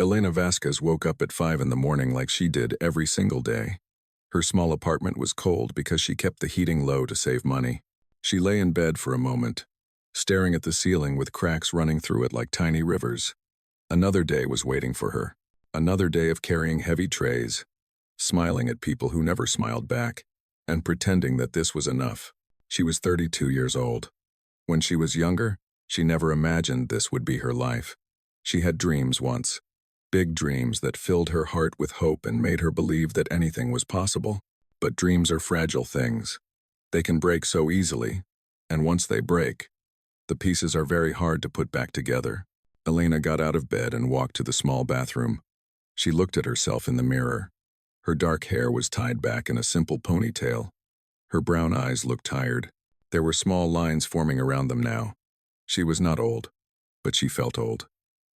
Elena Vasquez woke up at 5 in the morning like she did every single day. Her small apartment was cold because she kept the heating low to save money. She lay in bed for a moment, staring at the ceiling with cracks running through it like tiny rivers. Another day was waiting for her. Another day of carrying heavy trays, smiling at people who never smiled back, and pretending that this was enough. She was 32 years old. When she was younger, she never imagined this would be her life. She had dreams once. Big dreams that filled her heart with hope and made her believe that anything was possible. But dreams are fragile things. They can break so easily, and once they break, the pieces are very hard to put back together. Elena got out of bed and walked to the small bathroom. She looked at herself in the mirror. Her dark hair was tied back in a simple ponytail. Her brown eyes looked tired. There were small lines forming around them now. She was not old, but she felt old.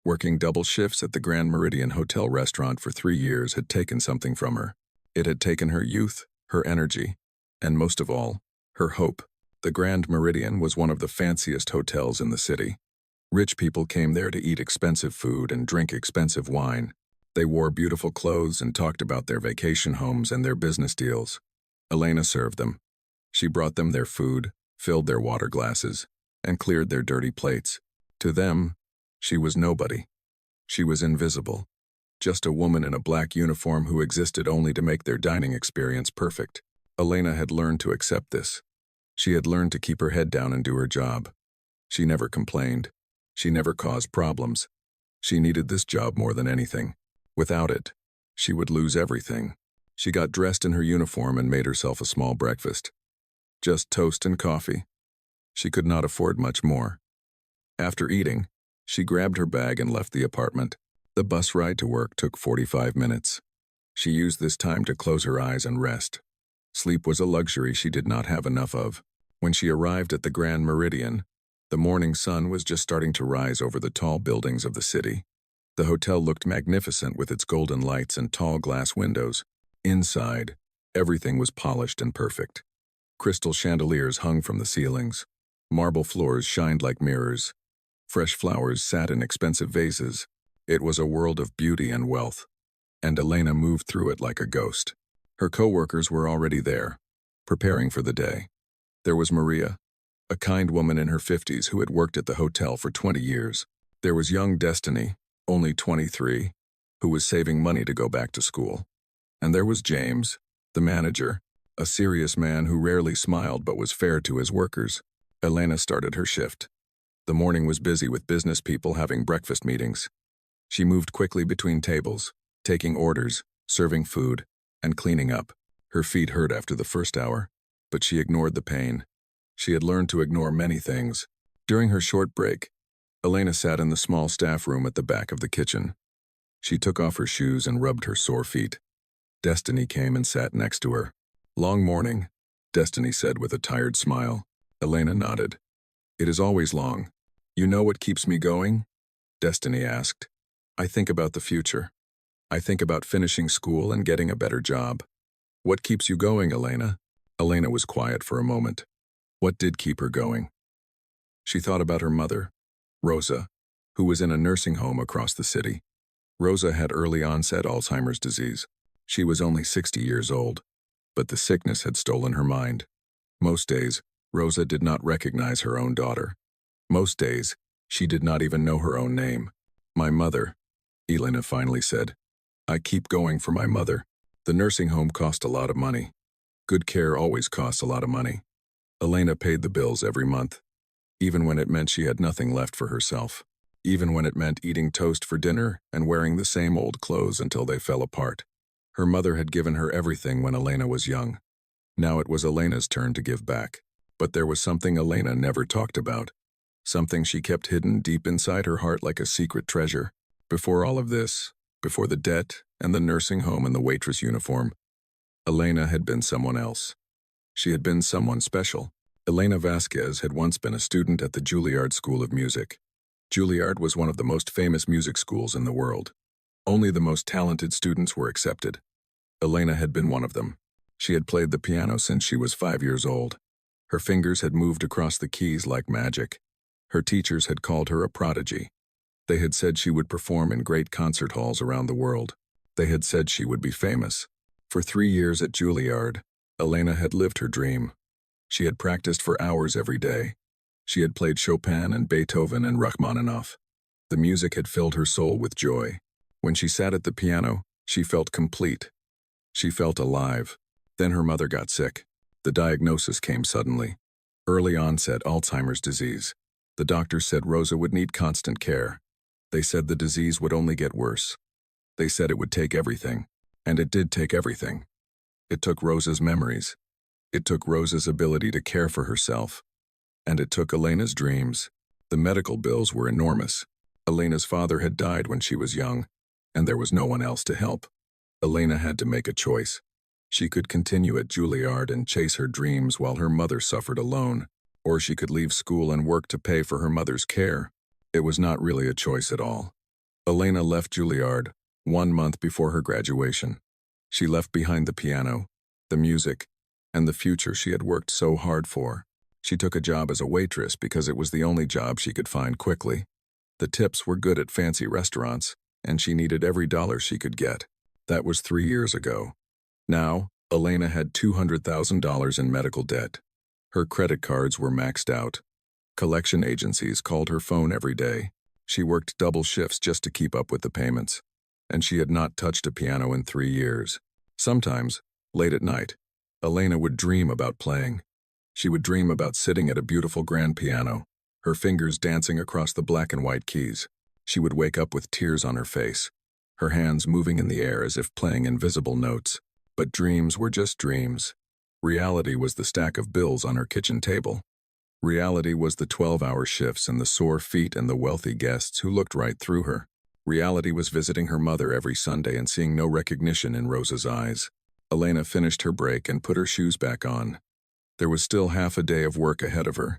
Working double shifts at the Grand Meridian Hotel restaurant for 3 years had taken something from her. It had taken her youth, her energy, and most of all, her hope. The Grand Meridian was one of the fanciest hotels in the city. Rich people came there to eat expensive food and drink expensive wine. They wore beautiful clothes and talked about their vacation homes and their business deals. Elena served them. She brought them their food, filled their water glasses, and cleared their dirty plates. To them, she was nobody. She was invisible. Just a woman in a black uniform who existed only to make their dining experience perfect. Elena had learned to accept this. She had learned to keep her head down and do her job. She never complained. She never caused problems. She needed this job more than anything. Without it, she would lose everything. She got dressed in her uniform and made herself a small breakfast. Just toast and coffee. She could not afford much more. After eating, she grabbed her bag and left the apartment. The bus ride to work took 45 minutes. She used this time to close her eyes and rest. Sleep was a luxury she did not have enough of. When she arrived at the Grand Meridian, the morning sun was just starting to rise over the tall buildings of the city. The hotel looked magnificent with its golden lights and tall glass windows. Inside, everything was polished and perfect. Crystal chandeliers hung from the ceilings. Marble floors shined like mirrors. Fresh flowers sat in expensive vases. It was a world of beauty and wealth, and Elena moved through it like a ghost. Her co-workers were already there, preparing for the day. There was Maria, a kind woman in her 50s who had worked at the hotel for 20 years. There was young Destiny, only 23, who was saving money to go back to school. And there was James, the manager, a serious man who rarely smiled but was fair to his workers. Elena started her shift. The morning was busy with business people having breakfast meetings. She moved quickly between tables, taking orders, serving food, and cleaning up. Her feet hurt after the first hour, but she ignored the pain. She had learned to ignore many things. During her short break, Elena sat in the small staff room at the back of the kitchen. She took off her shoes and rubbed her sore feet. Destiny came and sat next to her. "Long morning," Destiny said with a tired smile. Elena nodded. "It is always long. You know what keeps me going?" Destiny asked. "I think about the future. I think about finishing school and getting a better job." "What keeps you going, Elena?" Elena was quiet for a moment. What did keep her going? She thought about her mother, Rosa, who was in a nursing home across the city. Rosa had early onset Alzheimer's disease. She was only 60 years old, but the sickness had stolen her mind. Most days, Rosa did not recognize her own daughter. Most days, she did not even know her own name. "My mother," Elena finally said. "I keep going for my mother." The nursing home cost a lot of money. Good care always costs a lot of money. Elena paid the bills every month, even when it meant she had nothing left for herself. Even when it meant eating toast for dinner and wearing the same old clothes until they fell apart. Her mother had given her everything when Elena was young. Now it was Elena's turn to give back. But there was something Elena never talked about. Something she kept hidden deep inside her heart like a secret treasure. Before all of this, before the debt and the nursing home and the waitress uniform, Elena had been someone else. She had been someone special. Elena Vasquez had once been a student at the Juilliard School of Music. Juilliard was one of the most famous music schools in the world. Only the most talented students were accepted. Elena had been one of them. She had played the piano since she was 5 years old. Her fingers had moved across the keys like magic. Her teachers had called her a prodigy. They had said she would perform in great concert halls around the world. They had said she would be famous. For 3 years at Juilliard, Elena had lived her dream. She had practiced for hours every day. She had played Chopin and Beethoven and Rachmaninoff. The music had filled her soul with joy. When she sat at the piano, she felt complete. She felt alive. Then her mother got sick. The diagnosis came suddenly. Early onset Alzheimer's disease. The doctors said Rosa would need constant care. They said the disease would only get worse. They said it would take everything. And it did take everything. It took Rosa's memories. It took Rosa's ability to care for herself. And it took Elena's dreams. The medical bills were enormous. Elena's father had died when she was young, and there was no one else to help. Elena had to make a choice. She could continue at Juilliard and chase her dreams while her mother suffered alone, or she could leave school and work to pay for her mother's care. It was not really a choice at all. Elena left Juilliard 1 month before her graduation. She left behind the piano, the music, and the future she had worked so hard for. She took a job as a waitress because it was the only job she could find quickly. The tips were good at fancy restaurants, and she needed every dollar she could get. That was 3 years ago. Now, Elena had $200,000 in medical debt. Her credit cards were maxed out. Collection agencies called her phone every day. She worked double shifts just to keep up with the payments. And she had not touched a piano in 3 years. Sometimes, late at night, Elena would dream about playing. She would dream about sitting at a beautiful grand piano, her fingers dancing across the black and white keys. She would wake up with tears on her face, her hands moving in the air as if playing invisible notes. But dreams were just dreams. Reality was the stack of bills on her kitchen table. Reality was the 12-hour shifts and the sore feet and the wealthy guests who looked right through her. Reality was visiting her mother every Sunday and seeing no recognition in Rosa's eyes. Elena finished her break and put her shoes back on. There was still half a day of work ahead of her.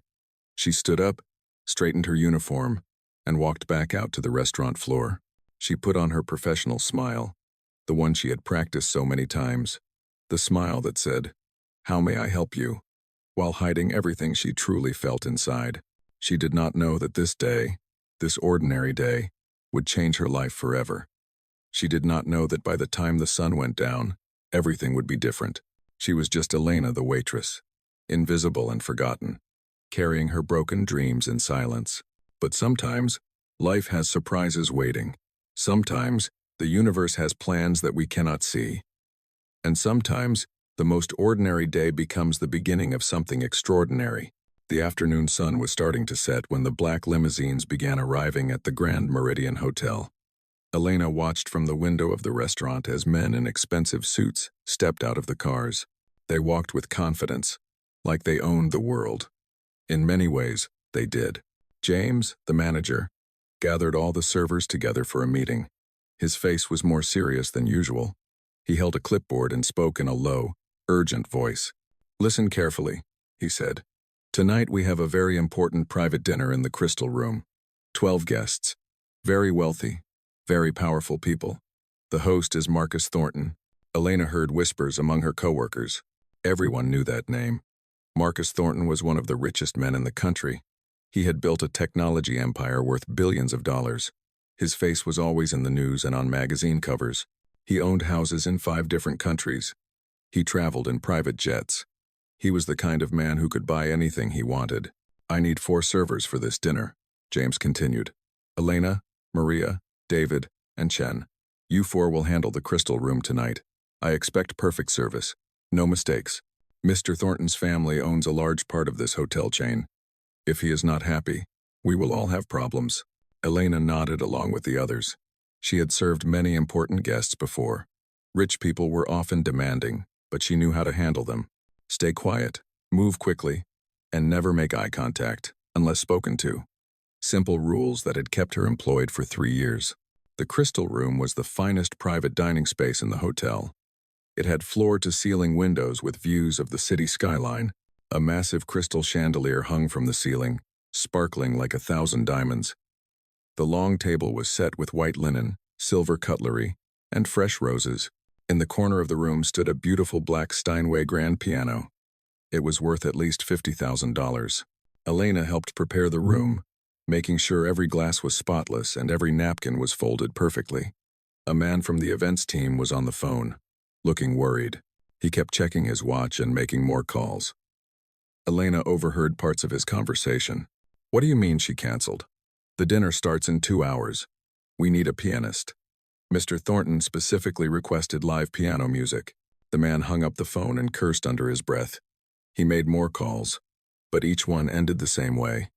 She stood up, straightened her uniform, and walked back out to the restaurant floor. She put on her professional smile, the one she had practiced so many times, the smile that said, "How may I help you?" while hiding everything she truly felt inside. She did not know that this day, this ordinary day, would change her life forever. She did not know that by the time the sun went down, everything would be different. She was just Elena the waitress, invisible and forgotten, carrying her broken dreams in silence. But sometimes, life has surprises waiting. Sometimes, the universe has plans that we cannot see. And sometimes, the most ordinary day becomes the beginning of something extraordinary. The afternoon sun was starting to set when the black limousines began arriving at the Grand Meridian Hotel. Elena watched from the window of the restaurant as men in expensive suits stepped out of the cars. They walked with confidence, like they owned the world. In many ways, they did. James, the manager, gathered all the servers together for a meeting. His face was more serious than usual. He held a clipboard and spoke in a low, urgent voice. "Listen carefully," he said. "Tonight we have a very important private dinner in the Crystal Room. 12 guests. Very wealthy, very powerful people. The host is Marcus Thornton." Elena heard whispers among her coworkers. Everyone knew that name. Marcus Thornton was one of the richest men in the country. He had built a technology empire worth billions of dollars. His face was always in the news and on magazine covers. He owned houses in 5 different countries. He traveled in private jets. He was the kind of man who could buy anything he wanted. "I need 4 servers for this dinner," James continued. "Elena, Maria, David, and Chen. You 4 will handle the Crystal Room tonight. I expect perfect service. No mistakes. Mr. Thornton's family owns a large part of this hotel chain. If he is not happy, we will all have problems." Elena nodded along with the others. She had served many important guests before. Rich people were often demanding, but she knew how to handle them. Stay quiet, move quickly, and never make eye contact, unless spoken to. Simple rules that had kept her employed for 3 years. The Crystal Room was the finest private dining space in the hotel. It had floor-to-ceiling windows with views of the city skyline. A massive crystal chandelier hung from the ceiling, sparkling like 1,000 diamonds. The long table was set with white linen, silver cutlery, and fresh roses. In the corner of the room stood a beautiful black Steinway grand piano. It was worth at least $50,000. Elena helped prepare the room, making sure every glass was spotless and every napkin was folded perfectly. A man from the events team was on the phone, looking worried. He kept checking his watch and making more calls. Elena overheard parts of his conversation. "What do you mean she canceled? The dinner starts in 2 hours. We need a pianist." Mr. Thornton specifically requested live piano music. The man hung up the phone and cursed under his breath. He made more calls, but each one ended the same way.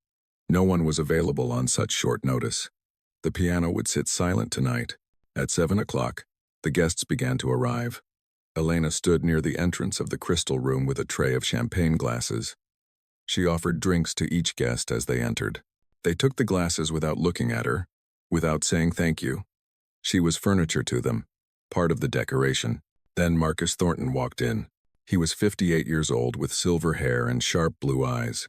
No one was available on such short notice. The piano would sit silent tonight. At 7 o'clock, the guests began to arrive. Elena stood near the entrance of the crystal room with a tray of champagne glasses. She offered drinks to each guest as they entered. They took the glasses without looking at her, without saying thank you. She was furniture to them, part of the decoration. Then Marcus Thornton walked in. He was 58 years old with silver hair and sharp blue eyes.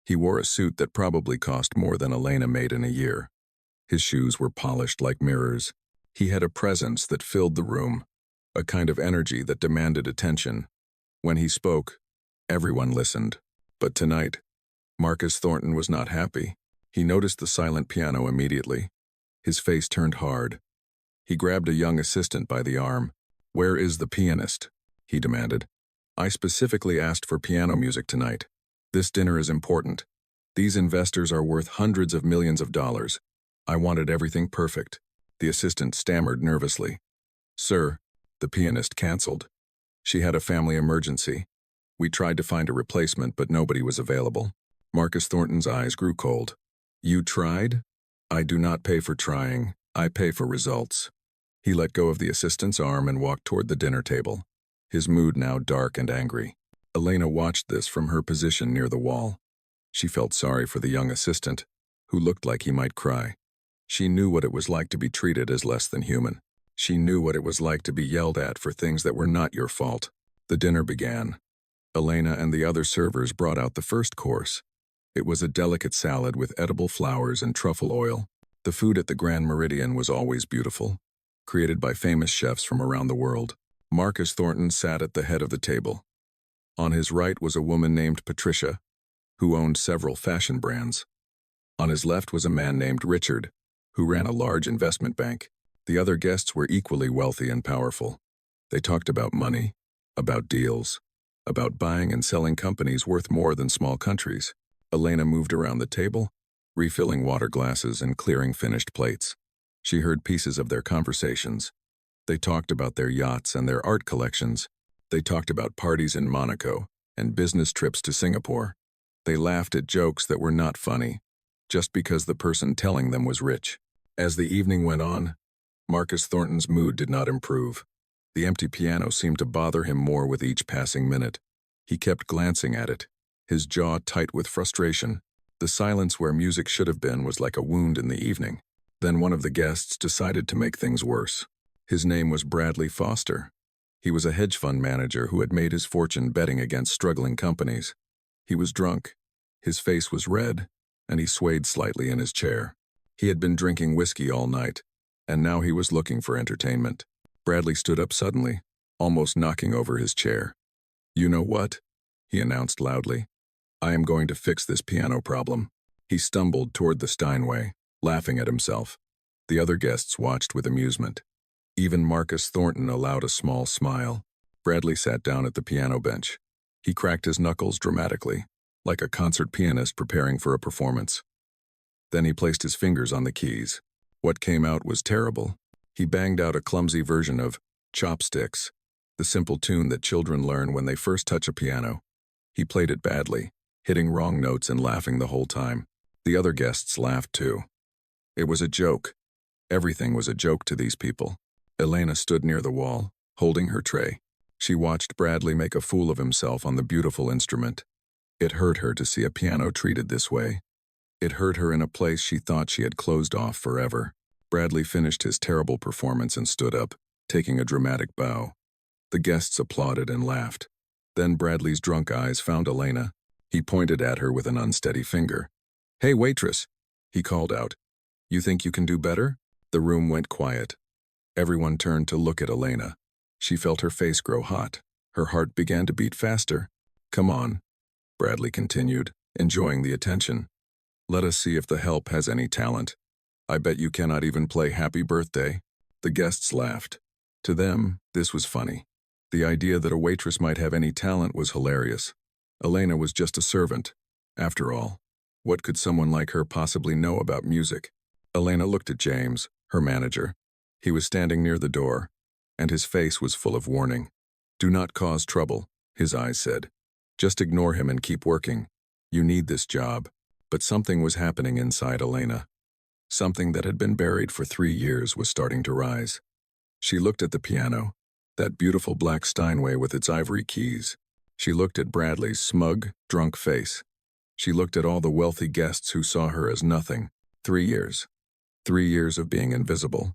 He wore a suit that probably cost more than Elena made in a year. His shoes were polished like mirrors. He had a presence that filled the room, a kind of energy that demanded attention. When he spoke, everyone listened. But tonight, Marcus Thornton was not happy. He noticed the silent piano immediately. His face turned hard. He grabbed a young assistant by the arm. "Where is the pianist?" he demanded. "I specifically asked for piano music tonight. This dinner is important. These investors are worth hundreds of millions of dollars. I wanted everything perfect." The assistant stammered nervously. "Sir, the pianist canceled. She had a family emergency. We tried to find a replacement, but nobody was available." Marcus Thornton's eyes grew cold. "You tried? I do not pay for trying. I pay for results." He let go of the assistant's arm and walked toward the dinner table, his mood now dark and angry. Elena watched this from her position near the wall. She felt sorry for the young assistant, who looked like he might cry. She knew what it was like to be treated as less than human. She knew what it was like to be yelled at for things that were not your fault. The dinner began. Elena and the other servers brought out the first course. It was a delicate salad with edible flowers and truffle oil. The food at the Grand Meridian was always beautiful, created by famous chefs from around the world. Marcus Thornton sat at the head of the table. On his right was a woman named Patricia, who owned several fashion brands. On his left was a man named Richard, who ran a large investment bank. The other guests were equally wealthy and powerful. They talked about money, about deals, about buying and selling companies worth more than small countries. Elena moved around the table, refilling water glasses and clearing finished plates. She heard pieces of their conversations. They talked about their yachts and their art collections. They talked about parties in Monaco and business trips to Singapore. They laughed at jokes that were not funny, just because the person telling them was rich. As the evening went on, Marcus Thornton's mood did not improve. The empty piano seemed to bother him more with each passing minute. He kept glancing at it, his jaw tight with frustration. The silence where music should have been was like a wound in the evening. Then one of the guests decided to make things worse. His name was Bradley Foster. He was a hedge fund manager who had made his fortune betting against struggling companies. He was drunk. His face was red, and he swayed slightly in his chair. He had been drinking whiskey all night, and now he was looking for entertainment. Bradley stood up suddenly, almost knocking over his chair. "You know what?" he announced loudly. "I am going to fix this piano problem." He stumbled toward the Steinway, laughing at himself. The other guests watched with amusement. Even Marcus Thornton allowed a small smile. Bradley sat down at the piano bench. He cracked his knuckles dramatically, like a concert pianist preparing for a performance. Then he placed his fingers on the keys. What came out was terrible. He banged out a clumsy version of Chopsticks, the simple tune that children learn when they first touch a piano. He played it badly, hitting wrong notes and laughing the whole time. The other guests laughed too. It was a joke. Everything was a joke to these people. Elena stood near the wall, holding her tray. She watched Bradley make a fool of himself on the beautiful instrument. It hurt her to see a piano treated this way. It hurt her in a place she thought she had closed off forever. Bradley finished his terrible performance and stood up, taking a dramatic bow. The guests applauded and laughed. Then Bradley's drunk eyes found Elena. He pointed at her with an unsteady finger. "Hey, waitress," he called out. "You think you can do better?" The room went quiet. Everyone turned to look at Elena. She felt her face grow hot. Her heart began to beat faster. "Come on," Bradley continued, enjoying the attention. Let us see if the help has any talent. I bet you cannot even play Happy Birthday." The guests laughed. To them, this was funny. The idea that a waitress might have any talent was hilarious. Elena was just a servant. After all, what could someone like her possibly know about music? Elena looked at James, her manager. He was standing near the door, and his face was full of warning. "Do not cause trouble," his eyes said. "Just ignore him and keep working. You need this job." But something was happening inside Elena. Something that had been buried for 3 years was starting to rise. She looked at the piano, that beautiful black Steinway with its ivory keys. She looked at Bradley's smug, drunk face. She looked at all the wealthy guests who saw her as nothing. 3 years. 3 years of being invisible.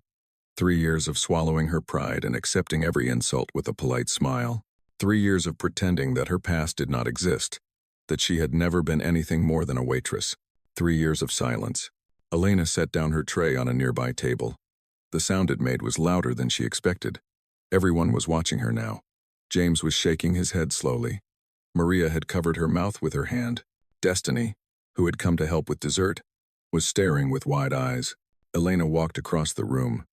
3 years of swallowing her pride and accepting every insult with a polite smile. 3 years of pretending that her past did not exist, that she had never been anything more than a waitress. 3 years of silence. Elena set down her tray on a nearby table. The sound it made was louder than she expected. Everyone was watching her now. James was shaking his head slowly. Maria had covered her mouth with her hand. Destiny, who had come to help with dessert, was staring with wide eyes. Elena walked across the room.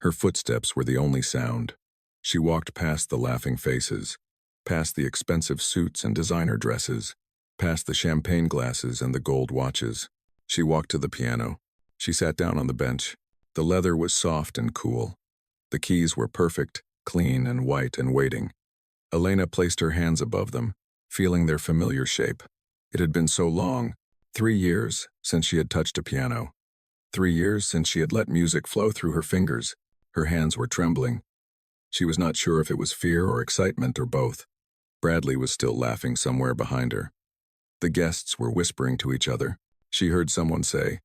Her footsteps were the only sound. She walked past the laughing faces, past the expensive suits and designer dresses, past the champagne glasses and the gold watches. She walked to the piano. She sat down on the bench. The leather was soft and cool. The keys were perfect, clean and white and waiting. Elena placed her hands above them, feeling their familiar shape. It had been so long, 3 years, since she had touched a piano. 3 years since she had let music flow through her fingers. Her hands were trembling. She was not sure if it was fear or excitement or both. Bradley was still laughing somewhere behind her. The guests were whispering to each other. She heard someone say,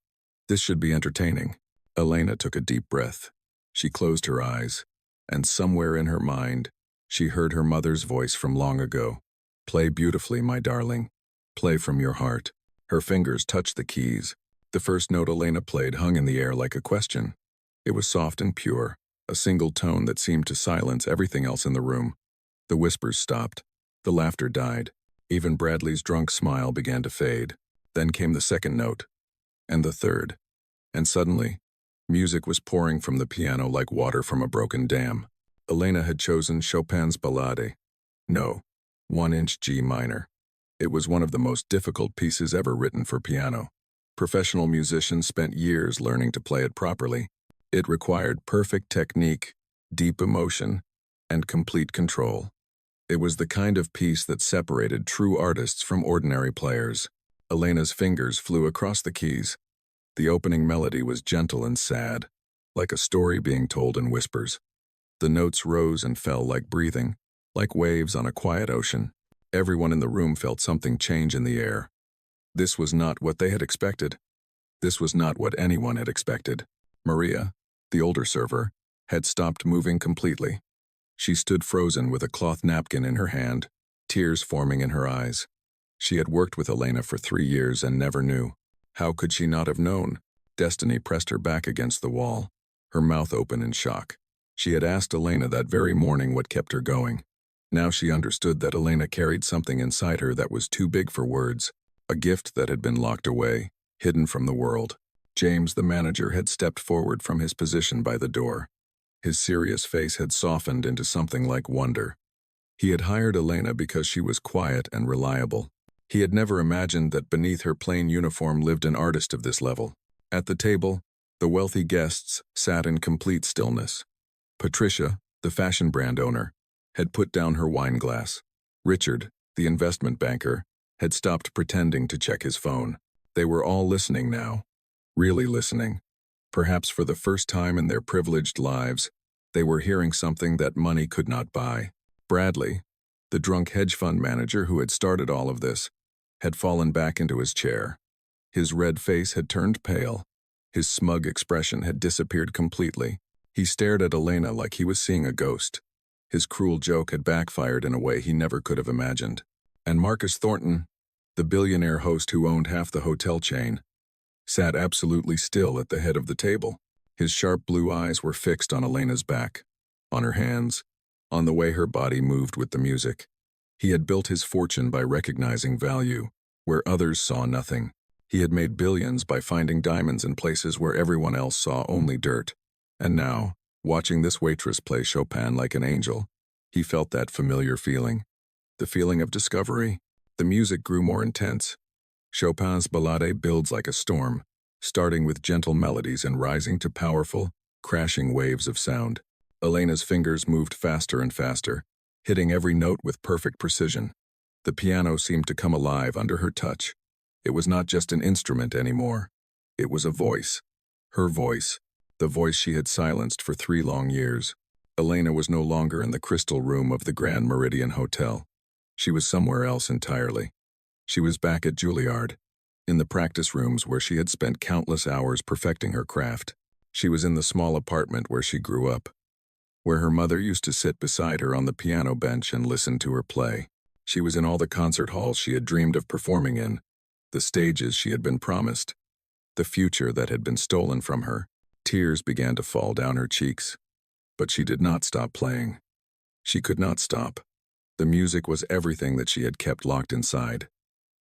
"This should be entertaining." Elena took a deep breath. She closed her eyes, and somewhere in her mind, she heard her mother's voice from long ago. "Play beautifully, my darling. Play from your heart." Her fingers touched the keys. The first note Elena played hung in the air like a question. It was soft and pure, a single tone that seemed to silence everything else in the room. The whispers stopped. The laughter died. Even Bradley's drunk smile began to fade. Then came the second note, and the third. And suddenly, music was pouring from the piano like water from a broken dam. Elena had chosen Chopin's Ballade. No, 1-inch G minor. It was one of the most difficult pieces ever written for piano. Professional musicians spent years learning to play it properly. It required perfect technique, deep emotion, and complete control. It was the kind of piece that separated true artists from ordinary players. Elena's fingers flew across the keys. The opening melody was gentle and sad, like a story being told in whispers. The notes rose and fell like breathing, like waves on a quiet ocean. Everyone in the room felt something change in the air. This was not what they had expected. This was not what anyone had expected. Maria, the older server, had stopped moving completely. She stood frozen with a cloth napkin in her hand, tears forming in her eyes. She had worked with Elena for 3 years and never knew. How could she not have known? Destiny pressed her back against the wall, her mouth open in shock. She had asked Elena that very morning what kept her going. Now she understood that Elena carried something inside her that was too big for words, a gift that had been locked away, hidden from the world. James, the manager, had stepped forward from his position by the door. His serious face had softened into something like wonder. He had hired Elena because she was quiet and reliable. He had never imagined that beneath her plain uniform lived an artist of this level. At the table, the wealthy guests sat in complete stillness. Patricia, the fashion brand owner, had put down her wine glass. Richard, the investment banker, had stopped pretending to check his phone. They were all listening now, really listening. Perhaps for the first time in their privileged lives, they were hearing something that money could not buy. Bradley, the drunk hedge fund manager who had started all of this, had fallen back into his chair. His red face had turned pale. His smug expression had disappeared completely. He stared at Elena like he was seeing a ghost. His cruel joke had backfired in a way he never could have imagined. And Marcus Thornton, the billionaire host who owned half the hotel chain, sat absolutely still at the head of the table. His sharp blue eyes were fixed on Elena's back, on her hands, on the way her body moved with the music. He had built his fortune by recognizing value where others saw nothing. He had made billions by finding diamonds in places where everyone else saw only dirt. And now, watching this waitress play Chopin like an angel, he felt that familiar feeling. The feeling of discovery. The music grew more intense. Chopin's ballade builds like a storm, starting with gentle melodies and rising to powerful, crashing waves of sound. Elena's fingers moved faster and faster, hitting every note with perfect precision. The piano seemed to come alive under her touch. It was not just an instrument anymore. It was a voice. Her voice. The voice she had silenced for 3 long years. Elena was no longer in the crystal room of the Grand Meridian Hotel. She was somewhere else entirely. She was back at Juilliard, in the practice rooms where she had spent countless hours perfecting her craft. She was in the small apartment where she grew up, where her mother used to sit beside her on the piano bench and listen to her play. She was in all the concert halls she had dreamed of performing in, the stages she had been promised, the future that had been stolen from her. Tears began to fall down her cheeks. But she did not stop playing. She could not stop. The music was everything that she had kept locked inside.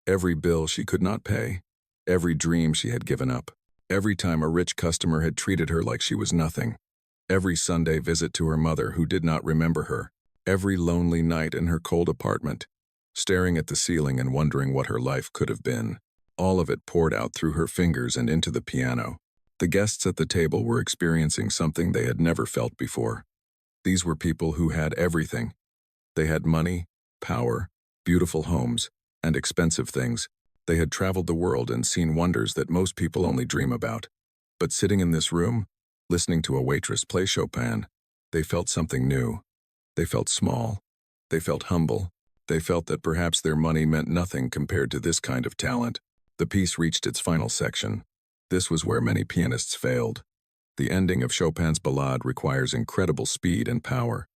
Every bill she could not pay. Every dream she had given up. Every time a rich customer had treated her like she was nothing. Every Sunday visit to her mother who did not remember her. Every lonely night in her cold apartment, staring at the ceiling and wondering what her life could have been. All of it poured out through her fingers and into the piano. The guests at the table were experiencing something they had never felt before. These were people who had everything. They had money, power, beautiful homes, and expensive things. They had traveled the world and seen wonders that most people only dream about. But sitting in this room, listening to a waitress play Chopin, they felt something new. They felt small. They felt humble. They felt that perhaps their money meant nothing compared to this kind of talent. The piece reached its final section. This was where many pianists failed. The ending of Chopin's ballade requires incredible speed and power.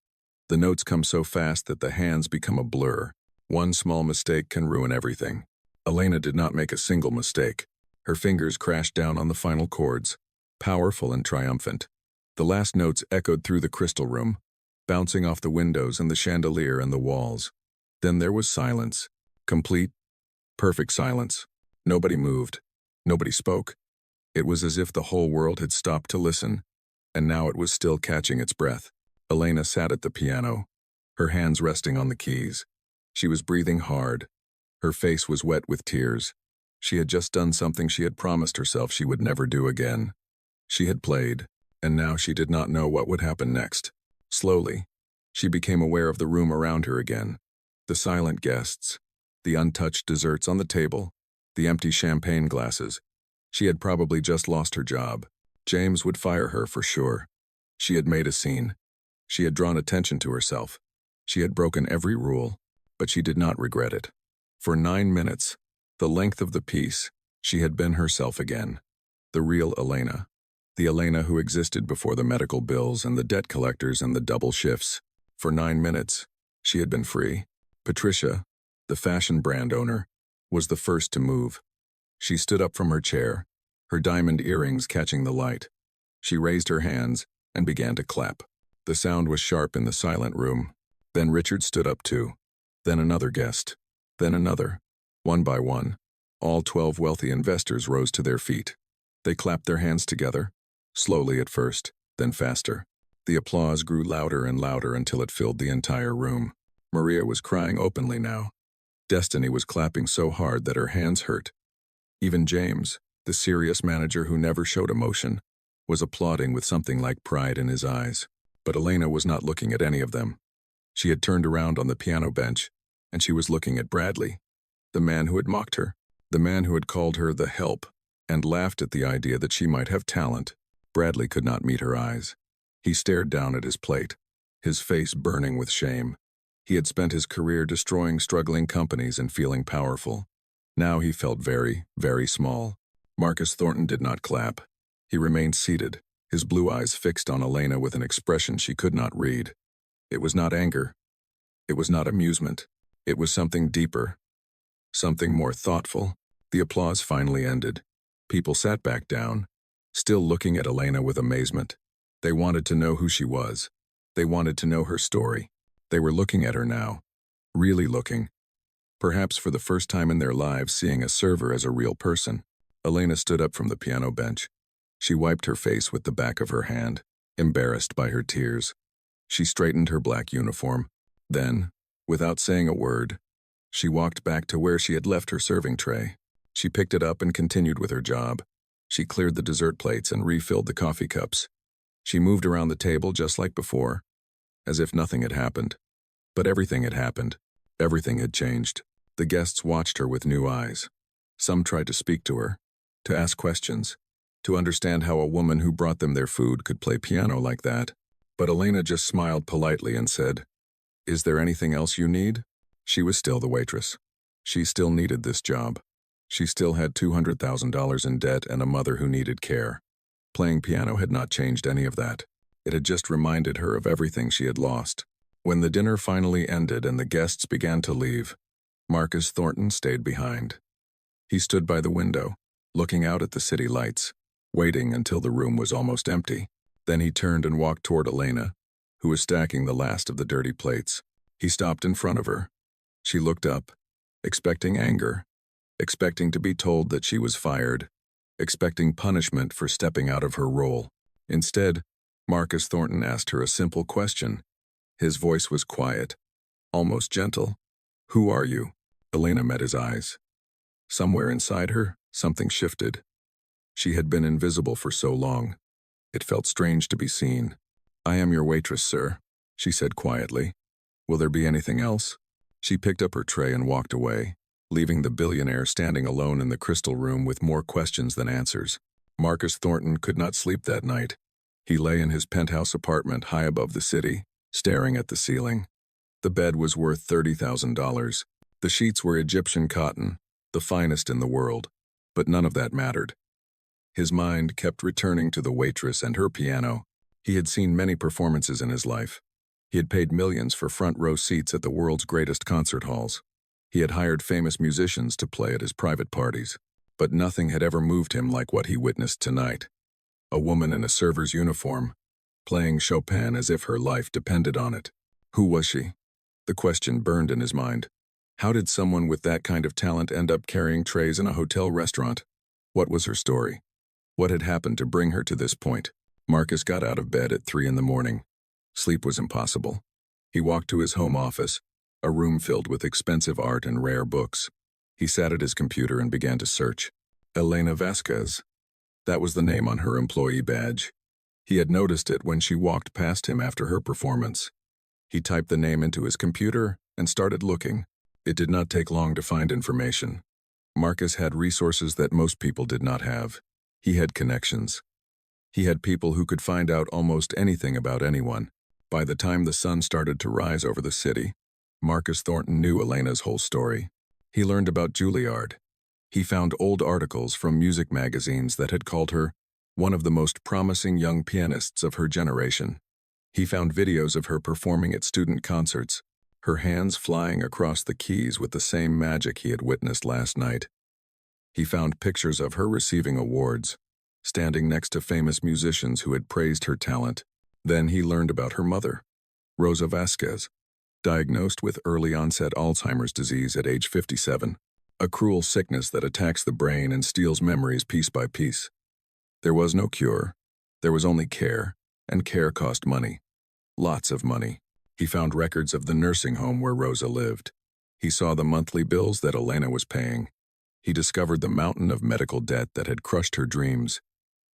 The notes come so fast that the hands become a blur. One small mistake can ruin everything. Elena did not make a single mistake. Her fingers crashed down on the final chords, powerful and triumphant. The last notes echoed through the crystal room, bouncing off the windows and the chandelier and the walls. Then there was silence. Complete, perfect silence. Nobody moved. Nobody spoke. It was as if the whole world had stopped to listen, and now it was still catching its breath. Elena sat at the piano, her hands resting on the keys. She was breathing hard. Her face was wet with tears. She had just done something she had promised herself she would never do again. She had played, and now she did not know what would happen next. Slowly, she became aware of the room around her again. The silent guests, the untouched desserts on the table, the empty champagne glasses. She had probably just lost her job. James would fire her for sure. She had made a scene. She had drawn attention to herself. She had broken every rule, but she did not regret it. For 9 minutes, the length of the piece, she had been herself again. The real Elena. The Elena who existed before the medical bills and the debt collectors and the double shifts. For 9 minutes, she had been free. Patricia, the fashion brand owner, was the first to move. She stood up from her chair, her diamond earrings catching the light. She raised her hands and began to clap. The sound was sharp in the silent room. Then Richard stood up too. Then another guest. Then another. One by one, all 12 wealthy investors rose to their feet. They clapped their hands together, slowly at first, then faster. The applause grew louder and louder until it filled the entire room. Maria was crying openly now. Destiny was clapping so hard that her hands hurt. Even James, the serious manager who never showed emotion, was applauding with something like pride in his eyes. But Elena was not looking at any of them. She had turned around on the piano bench, and she was looking at Bradley, the man who had mocked her, the man who had called her the help, and laughed at the idea that she might have talent. Bradley could not meet her eyes. He stared down at his plate, his face burning with shame. He had spent his career destroying struggling companies and feeling powerful. Now he felt very, very small. Marcus Thornton did not clap. He remained seated, his blue eyes fixed on Elena with an expression she could not read. It was not anger. It was not amusement. It was something deeper, something more thoughtful. The applause finally ended. People sat back down, still looking at Elena with amazement. They wanted to know who she was. They wanted to know her story. They were looking at her now, really looking. Perhaps for the first time in their lives seeing a server as a real person. Elena stood up from the piano bench. She wiped her face with the back of her hand, embarrassed by her tears. She straightened her black uniform. Then, without saying a word, she walked back to where she had left her serving tray. She picked it up and continued with her job. She cleared the dessert plates and refilled the coffee cups. She moved around the table just like before, as if nothing had happened. But everything had happened. Everything had changed. The guests watched her with new eyes. Some tried to speak to her, to ask questions, to understand how a woman who brought them their food could play piano like that. But Elena just smiled politely and said, "Is there anything else you need?" She was still the waitress. She still needed this job. She still had $200,000 in debt and a mother who needed care. Playing piano had not changed any of that. It had just reminded her of everything she had lost. When the dinner finally ended and the guests began to leave, Marcus Thornton stayed behind. He stood by the window, looking out at the city lights, waiting until the room was almost empty. Then he turned and walked toward Elena, who was stacking the last of the dirty plates. He stopped in front of her. She looked up, expecting anger, expecting to be told that she was fired, expecting punishment for stepping out of her role. Instead, Marcus Thornton asked her a simple question. His voice was quiet, almost gentle. "Who are you?" Elena met his eyes. Somewhere inside her, something shifted. She had been invisible for so long. It felt strange to be seen. "I am your waitress, sir," she said quietly. "Will there be anything else?" She picked up her tray and walked away, leaving the billionaire standing alone in the crystal room with more questions than answers. Marcus Thornton could not sleep that night. He lay in his penthouse apartment high above the city, staring at the ceiling. The bed was worth $30,000. The sheets were Egyptian cotton, the finest in the world, but none of that mattered. His mind kept returning to the waitress and her piano. He had seen many performances in his life. He had paid millions for front-row seats at the world's greatest concert halls. He had hired famous musicians to play at his private parties. But nothing had ever moved him like what he witnessed tonight. A woman in a server's uniform, playing Chopin as if her life depended on it. Who was she? The question burned in his mind. How did someone with that kind of talent end up carrying trays in a hotel restaurant? What was her story? What had happened to bring her to this point? Marcus got out of bed at 3 in the morning. Sleep was impossible. He walked to his home office, a room filled with expensive art and rare books. He sat at his computer and began to search. Elena Vasquez. That was the name on her employee badge. He had noticed it when she walked past him after her performance. He typed the name into his computer and started looking. It did not take long to find information. Marcus had resources that most people did not have. He had connections. He had people who could find out almost anything about anyone. By the time the sun started to rise over the city, Marcus Thornton knew Elena's whole story. He learned about Juilliard. He found old articles from music magazines that had called her one of the most promising young pianists of her generation. He found videos of her performing at student concerts, her hands flying across the keys with the same magic he had witnessed last night. He found pictures of her receiving awards, standing next to famous musicians who had praised her talent. Then he learned about her mother, Rosa Vasquez, diagnosed with early-onset Alzheimer's disease at age 57, a cruel sickness that attacks the brain and steals memories piece by piece. There was no cure. There was only care, and care cost money. Lots of money. He found records of the nursing home where Rosa lived. He saw the monthly bills that Elena was paying. He discovered the mountain of medical debt that had crushed her dreams.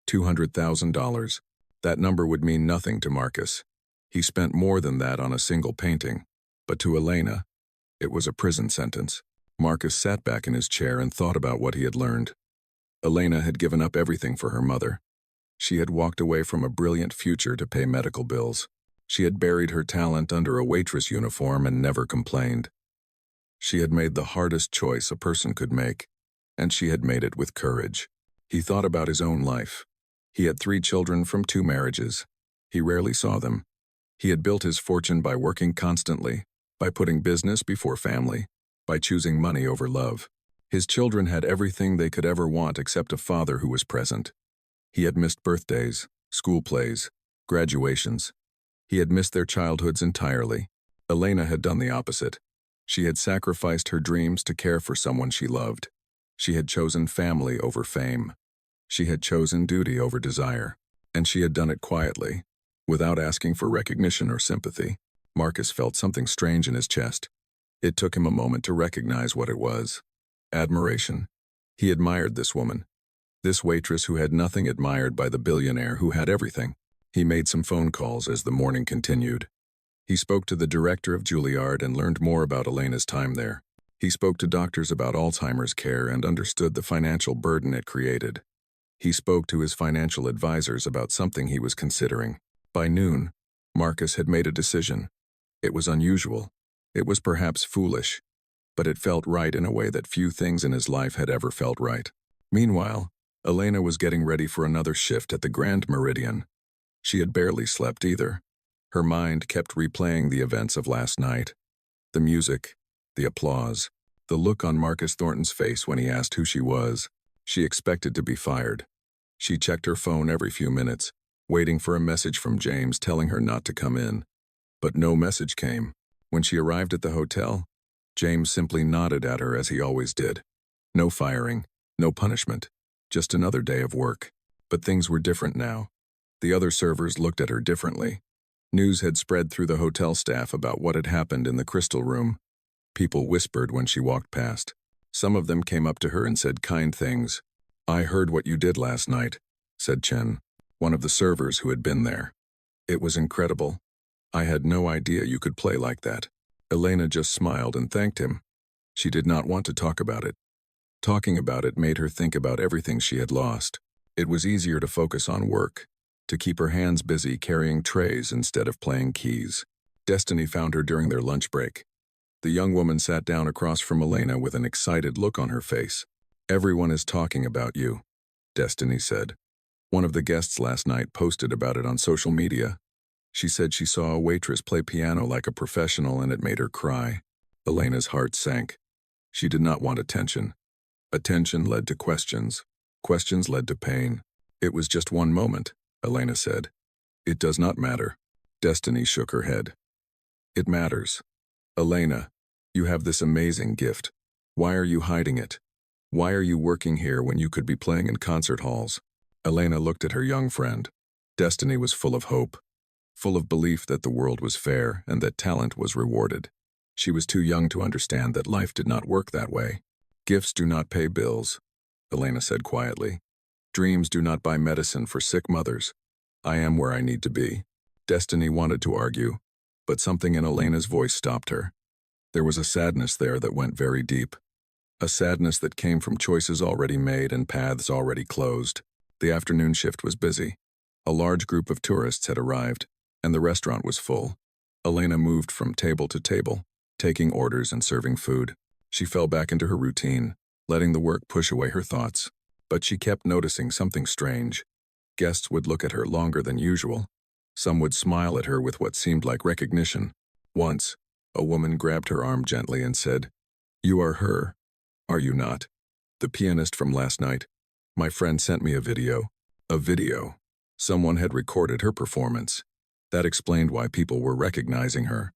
$200,000. That number would mean nothing to Marcus. He spent more than that on a single painting. But to Elena, it was a prison sentence. Marcus sat back in his chair and thought about what he had learned. Elena had given up everything for her mother. She had walked away from a brilliant future to pay medical bills. She had buried her talent under a waitress uniform and never complained. She had made the hardest choice a person could make, and she had made it with courage. He thought about his own life. He had 3 children from 2 marriages. He rarely saw them. He had built his fortune by working constantly, by putting business before family, by choosing money over love. His children had everything they could ever want except a father who was present. He had missed birthdays, school plays, graduations. He had missed their childhoods entirely. Elena had done the opposite. She had sacrificed her dreams to care for someone she loved. She had chosen family over fame. She had chosen duty over desire. And she had done it quietly, without asking for recognition or sympathy. Marcus felt something strange in his chest. It took him a moment to recognize what it was. Admiration. He admired this woman. This waitress who had nothing, admired by the billionaire who had everything. He made some phone calls as the morning continued. He spoke to the director of Juilliard and learned more about Elena's time there. He spoke to doctors about Alzheimer's care and understood the financial burden it created. He spoke to his financial advisors about something he was considering. By noon, Marcus had made a decision. It was unusual. It was perhaps foolish. But it felt right in a way that few things in his life had ever felt right. Meanwhile, Elena was getting ready for another shift at the Grand Meridian. She had barely slept either. Her mind kept replaying the events of last night. The music, the applause, the look on Marcus Thornton's face when he asked who she was. She expected to be fired. She checked her phone every few minutes, waiting for a message from James telling her not to come in. But no message came. When she arrived at the hotel, James simply nodded at her as he always did. No firing, no punishment, just another day of work. But things were different now. The other servers looked at her differently. News had spread through the hotel staff about what had happened in the crystal room. People whispered when she walked past. Some of them came up to her and said kind things. "I heard what you did last night," said Chen, one of the servers who had been there. "It was incredible. I had no idea you could play like that." Elena just smiled and thanked him. She did not want to talk about it. Talking about it made her think about everything she had lost. It was easier to focus on work, to keep her hands busy carrying trays instead of playing keys. Destiny found her during their lunch break. The young woman sat down across from Elena with an excited look on her face. "Everyone is talking about you," Destiny said. "One of the guests last night posted about it on social media. She said she saw a waitress play piano like a professional and it made her cry." Elena's heart sank. She did not want attention. Attention led to questions. Questions led to pain. "It was just one moment," Elena said. "It does not matter." Destiny shook her head. "It matters. Elena, you have this amazing gift. Why are you hiding it? Why are you working here when you could be playing in concert halls?" Elena looked at her young friend. Destiny was full of hope, full of belief that the world was fair and that talent was rewarded. She was too young to understand that life did not work that way. "Gifts do not pay bills," Elena said quietly. "Dreams do not buy medicine for sick mothers. I am where I need to be." Destiny wanted to argue, but something in Elena's voice stopped her. There was a sadness there that went very deep. A sadness that came from choices already made and paths already closed. The afternoon shift was busy. A large group of tourists had arrived, and the restaurant was full. Elena moved from table to table, taking orders and serving food. She fell back into her routine, letting the work push away her thoughts. But she kept noticing something strange. Guests would look at her longer than usual. Some would smile at her with what seemed like recognition. Once, a woman grabbed her arm gently and said, "You are her, are you not? The pianist from last night. My friend sent me a video." A video. Someone had recorded her performance. That explained why people were recognizing her.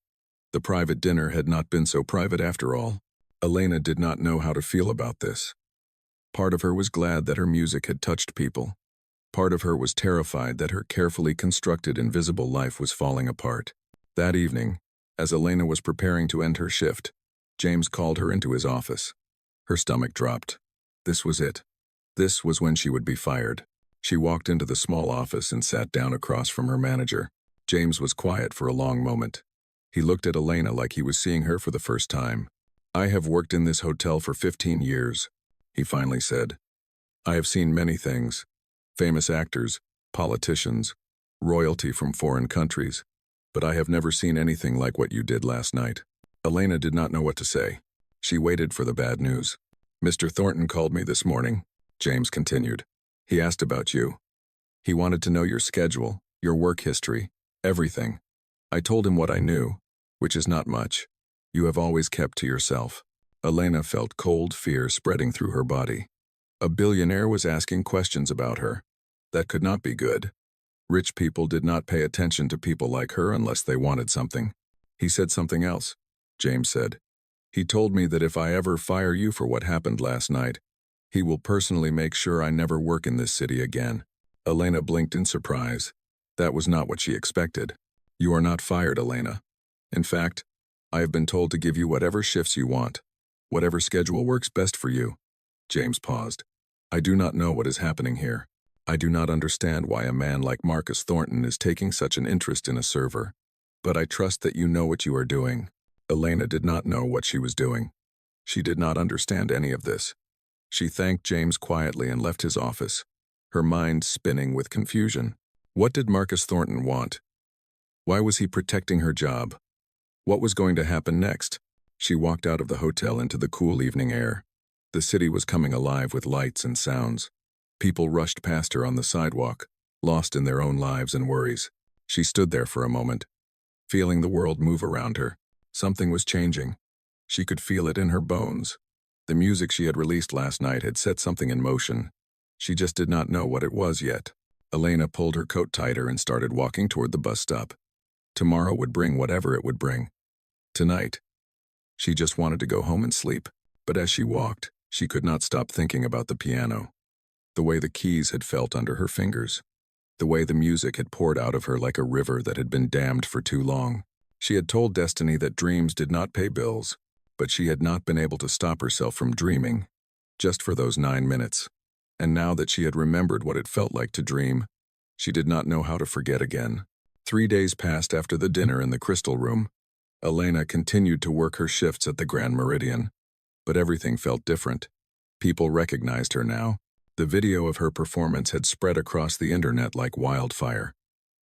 The private dinner had not been so private after all. Elena did not know how to feel about this. Part of her was glad that her music had touched people. Part of her was terrified that her carefully constructed invisible life was falling apart. That evening, as Elena was preparing to end her shift, James called her into his office. Her stomach dropped. This was it. This was when she would be fired. She walked into the small office and sat down across from her manager. James was quiet for a long moment. He looked at Elena like he was seeing her for the first time. "I have worked in this hotel for 15 years, he finally said. "I have seen many things. Famous actors, politicians, royalty from foreign countries. But I have never seen anything like what you did last night." Elena did not know what to say. She waited for the bad news. "Mr. Thornton called me this morning," James continued. "He asked about you. He wanted to know your schedule, your work history, everything. I told him what I knew, which is not much. You have always kept to yourself." Elena felt cold fear spreading through her body. A billionaire was asking questions about her. That could not be good. Rich people did not pay attention to people like her unless they wanted something. "He said something else," James said. "He told me that if I ever fire you for what happened last night, He will personally make sure I never work in this city again. Elena blinked in surprise. That was not what she expected. You are not fired, Elena. In fact, I have been told to give you whatever shifts you want, whatever schedule works best for you. James paused. I do not know what is happening here. I do not understand why a man like Marcus Thornton is taking such an interest in a server. But I trust that you know what you are doing. Elena did not know what she was doing. She did not understand any of this. She thanked James quietly and left his office, her mind spinning with confusion. What did Marcus Thornton want? Why was he protecting her job? What was going to happen next? She walked out of the hotel into the cool evening air. The city was coming alive with lights and sounds. People rushed past her on the sidewalk, lost in their own lives and worries. She stood there for a moment, feeling the world move around her. Something was changing. She could feel it in her bones. The music she had released last night had set something in motion. She just did not know what it was yet. Elena pulled her coat tighter and started walking toward the bus stop. Tomorrow would bring whatever it would bring. Tonight, she just wanted to go home and sleep. But as she walked, she could not stop thinking about the piano. The way the keys had felt under her fingers. The way the music had poured out of her like a river that had been dammed for too long. She had told Destiny that dreams did not pay bills, but she had not been able to stop herself from dreaming, just for those 9 minutes. And now that she had remembered what it felt like to dream, she did not know how to forget again. 3 days passed after the dinner in the Crystal Room. Elena continued to work her shifts at the Grand Meridian, but everything felt different. People recognized her now. The video of her performance had spread across the internet like wildfire.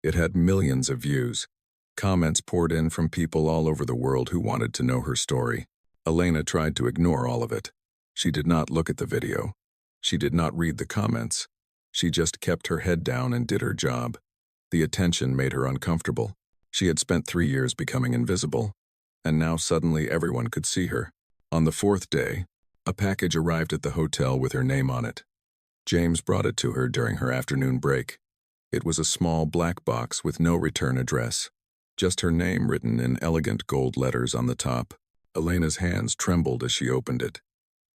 It had millions of views. Comments poured in from people all over the world who wanted to know her story. Elena tried to ignore all of it. She did not look at the video. She did not read the comments. She just kept her head down and did her job. The attention made her uncomfortable. She had spent 3 years becoming invisible, and now suddenly everyone could see her. On the 4th day, a package arrived at the hotel with her name on it. James brought it to her during her afternoon break. It was a small black box with no return address, just her name written in elegant gold letters on the top. Elena's hands trembled as she opened it.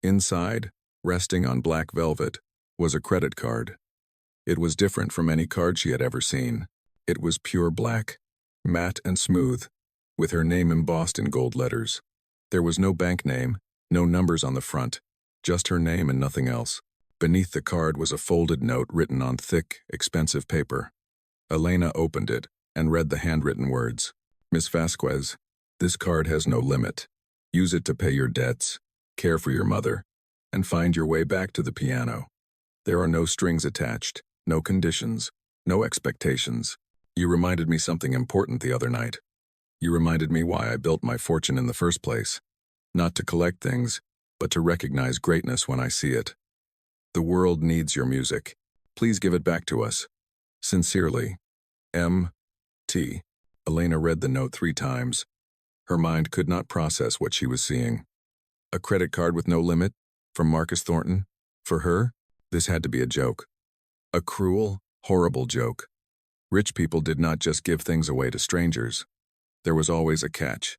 Inside, resting on black velvet, was a credit card. It was different from any card she had ever seen. It was pure black, matte and smooth, with her name embossed in gold letters. There was no bank name, no numbers on the front, just her name and nothing else. Beneath the card was a folded note written on thick, expensive paper. Elena opened it and read the handwritten words. Miss Vasquez, this card has no limit. Use it to pay your debts, care for your mother, and find your way back to the piano. There are no strings attached, no conditions, no expectations. You reminded me something important the other night. You reminded me why I built my fortune in the first place. Not to collect things, but to recognize greatness when I see it. The world needs your music. Please give it back to us. Sincerely, M.T. Elena read the note 3 times. Her mind could not process what she was seeing. A credit card with no limit? From Marcus Thornton? For her? This had to be a joke. A cruel, horrible joke. Rich people did not just give things away to strangers. There was always a catch.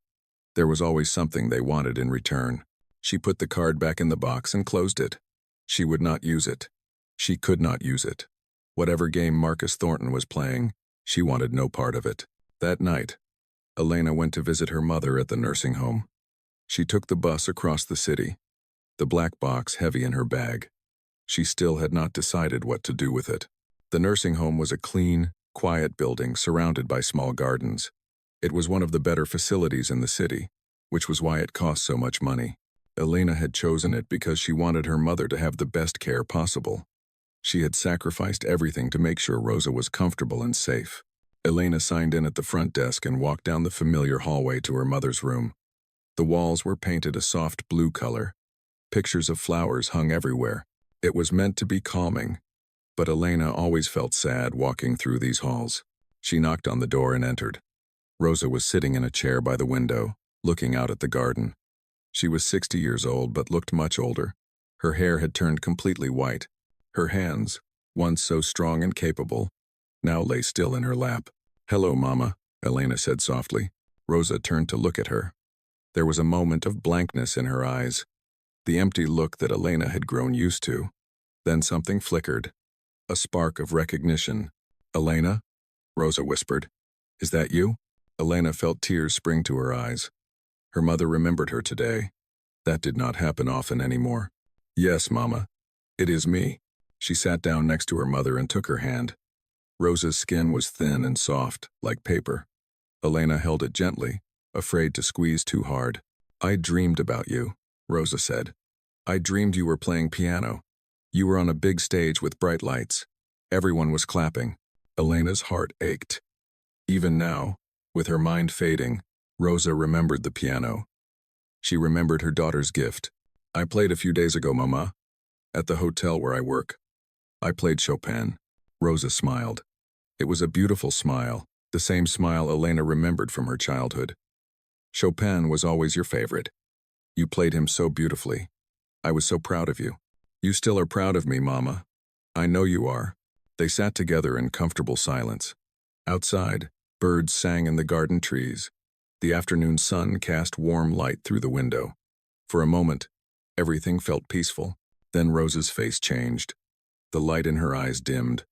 There was always something they wanted in return. She put the card back in the box and closed it. She would not use it. She could not use it. Whatever game Marcus Thornton was playing, she wanted no part of it. That night, Elena went to visit her mother at the nursing home. She took the bus across the city, the black box heavy in her bag. She still had not decided what to do with it. The nursing home was a clean, quiet building surrounded by small gardens. It was one of the better facilities in the city, which was why it cost so much money. Elena had chosen it because she wanted her mother to have the best care possible. She had sacrificed everything to make sure Rosa was comfortable and safe. Elena signed in at the front desk and walked down the familiar hallway to her mother's room. The walls were painted a soft blue color. Pictures of flowers hung everywhere. It was meant to be calming, but Elena always felt sad walking through these halls. She knocked on the door and entered. Rosa was sitting in a chair by the window, looking out at the garden. She was 60 years old but looked much older. Her hair had turned completely white. Her hands, once so strong and capable, now lay still in her lap. "Hello, Mama," Elena said softly. Rosa turned to look at her. There was a moment of blankness in her eyes. The empty look that Elena had grown used to. Then something flickered. A spark of recognition. "Elena?" Rosa whispered. "Is that you?" Elena felt tears spring to her eyes. Her mother remembered her today. That did not happen often anymore. "Yes, Mama. It is me." She sat down next to her mother and took her hand. Rosa's skin was thin and soft, like paper. Elena held it gently, afraid to squeeze too hard. "I dreamed about you," Rosa said. "I dreamed you were playing piano. You were on a big stage with bright lights. Everyone was clapping." Elena's heart ached. Even now, with her mind fading, Rosa remembered the piano. She remembered her daughter's gift. "I played a few days ago, Mama, at the hotel where I work. I played Chopin." Rosa smiled. It was a beautiful smile, the same smile Elena remembered from her childhood. "Chopin was always your favorite. You played him so beautifully. I was so proud of you." "You still are proud of me, Mama. I know you are." They sat together in comfortable silence. Outside, birds sang in the garden trees. The afternoon sun cast warm light through the window. For a moment, everything felt peaceful. Then Rosa's face changed. The light in her eyes dimmed.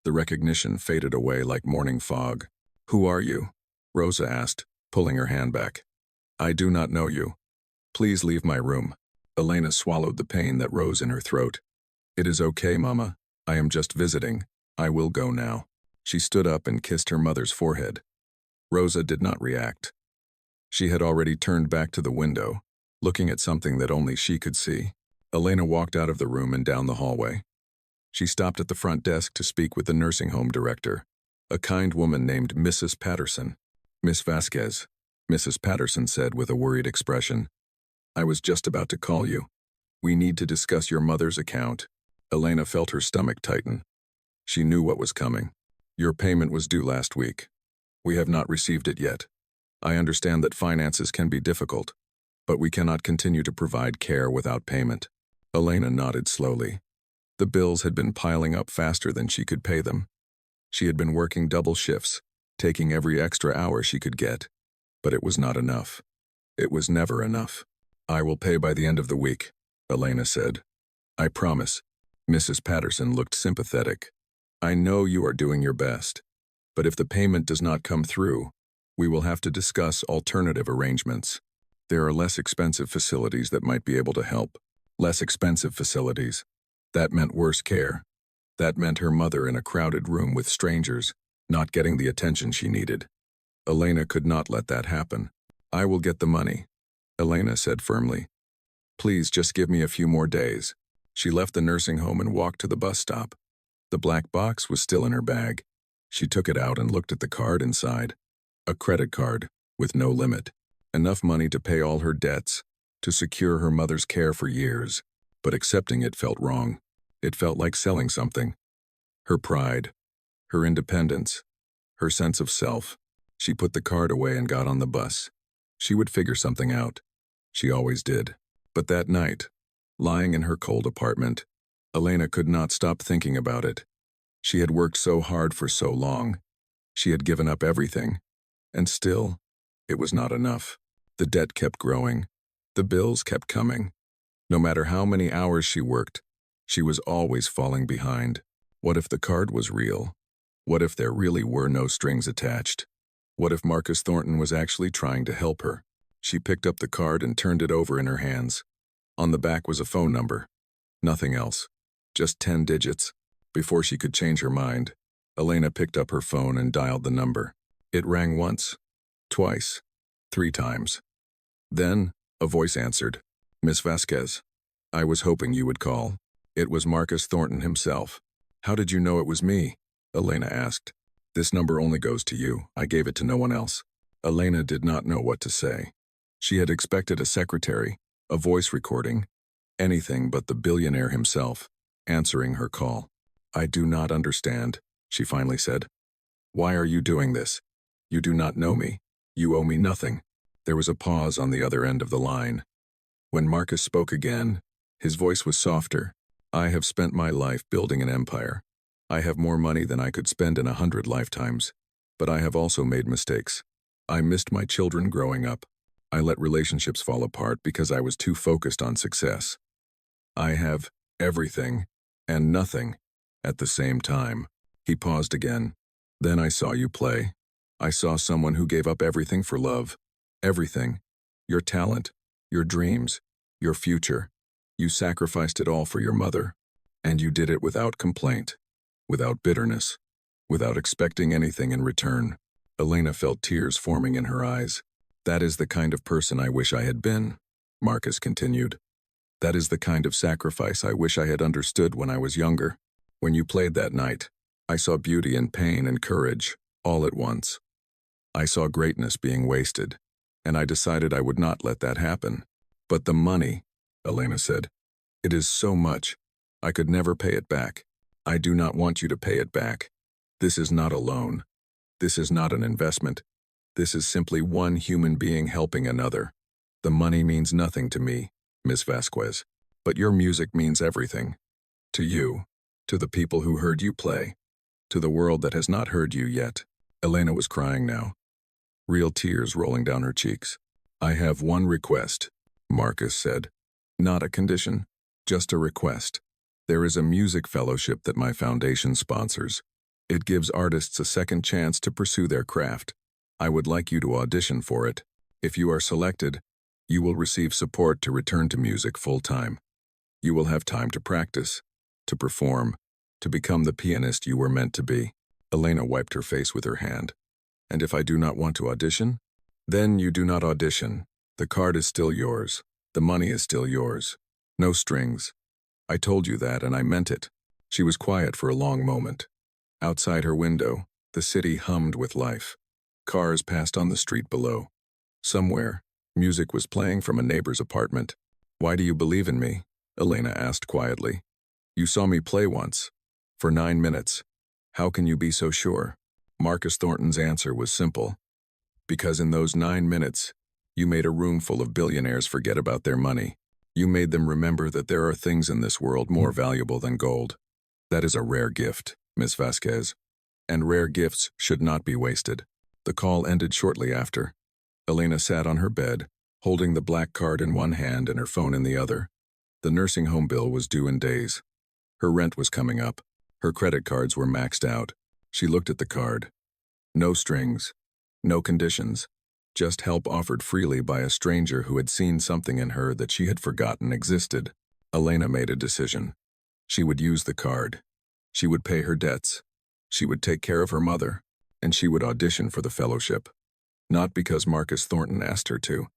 The recognition faded away like morning fog. "Who are you?" Rosa asked, pulling her hand back. "I do not know you. Please leave my room." Elena swallowed the pain that rose in her throat. "It is okay, Mama. I am just visiting. I will go now." She stood up and kissed her mother's forehead. Rosa did not react. She had already turned back to the window, looking at something that only she could see. Elena walked out of the room and down the hallway. She stopped at the front desk to speak with the nursing home director, a kind woman named Mrs. Patterson. "Miss Vasquez," Mrs. Patterson said with a worried expression. "I was just about to call you. We need to discuss your mother's account." Elena felt her stomach tighten. She knew what was coming. "Your payment was due last week. We have not received it yet. I understand that finances can be difficult, but we cannot continue to provide care without payment." Elena nodded slowly. The bills had been piling up faster than she could pay them. She had been working double shifts, taking every extra hour she could get. But it was not enough. It was never enough. "I will pay by the end of the week," Elena said. "I promise." Mrs. Patterson looked sympathetic. "I know you are doing your best, but if the payment does not come through, we will have to discuss alternative arrangements. There are less expensive facilities that might be able to help." Less expensive facilities. That meant worse care. That meant her mother in a crowded room with strangers, not getting the attention she needed. Elena could not let that happen. "I will get the money," Elena said firmly. "Please just give me a few more days." She left the nursing home and walked to the bus stop. The black box was still in her bag. She took it out and looked at the card inside. A credit card, with no limit. Enough money to pay all her debts, to secure her mother's care for years. But accepting it felt wrong. It felt like selling something. Her pride, her independence, her sense of self. She put the card away and got on the bus. She would figure something out. She always did. But that night, lying in her cold apartment, Elena could not stop thinking about it. She had worked so hard for so long. She had given up everything. And still, it was not enough. The debt kept growing. The bills kept coming. No matter how many hours she worked, she was always falling behind. What if the card was real? What if there really were no strings attached? What if Marcus Thornton was actually trying to help her? She picked up the card and turned it over in her hands. On the back was a phone number. Nothing else. Just 10 digits. Before she could change her mind, Elena picked up her phone and dialed the number. It rang once, twice, 3 times. Then, a voice answered. "Miss Vasquez, I was hoping you would call." It was Marcus Thornton himself. "How did you know it was me?" Elena asked. "This number only goes to you. I gave it to no one else." Elena did not know what to say. She had expected a secretary, a voice recording, anything but the billionaire himself, answering her call. "I do not understand," she finally said. "Why are you doing this? You do not know me. You owe me nothing." There was a pause on the other end of the line. When Marcus spoke again, his voice was softer. "I have spent my life building an empire. I have more money than I could spend in 100 lifetimes. But I have also made mistakes. I missed my children growing up. I let relationships fall apart because I was too focused on success. I have everything and nothing at the same time. He paused again. Then I saw you play. I saw someone who gave up everything for love. Everything. Your talent, your dreams, your future. You sacrificed it all for your mother. And you did it without complaint, without bitterness, without expecting anything in return. Elena felt tears forming in her eyes. That is the kind of person I wish I had been, Marcus continued. That is the kind of sacrifice I wish I had understood when I was younger. When you played that night, I saw beauty and pain and courage, all at once. I saw greatness being wasted, and I decided I would not let that happen. But the money, Elena said, it is so much. I could never pay it back. I do not want you to pay it back. This is not a loan. This is not an investment. This is simply one human being helping another. The money means nothing to me, Miss Vasquez, but your music means everything. To you, to the people who heard you play, to the world that has not heard you yet. Elena was crying now, real tears rolling down her cheeks. I have one request, Marcus said. Not a condition, just a request. There is a music fellowship that my foundation sponsors. It gives artists a second chance to pursue their craft. I would like you to audition for it. If you are selected, you will receive support to return to music full-time. You will have time to practice, to perform, to become the pianist you were meant to be. Elena wiped her face with her hand. And if I do not want to audition? Then you do not audition. The card is still yours. The money is still yours. No strings. I told you that, and I meant it. She was quiet for a long moment. Outside her window, the city hummed with life. Cars passed on the street below. Somewhere, music was playing from a neighbor's apartment. Why do you believe in me? Elena asked quietly. You saw me play once. For 9 minutes. How can you be so sure? Marcus Thornton's answer was simple. Because in those 9 minutes, you made a room full of billionaires forget about their money. You made them remember that there are things in this world more valuable than gold. That is a rare gift, Miss Vasquez. And rare gifts should not be wasted. The call ended shortly after. Elena sat on her bed, holding the black card in one hand and her phone in the other. The nursing home bill was due in days. Her rent was coming up. Her credit cards were maxed out. She looked at the card. No strings. No conditions. Just help offered freely by a stranger who had seen something in her that she had forgotten existed. Elena made a decision. She would use the card. She would pay her debts. She would take care of her mother. And she would audition for the fellowship. Not because Marcus Thornton asked her to,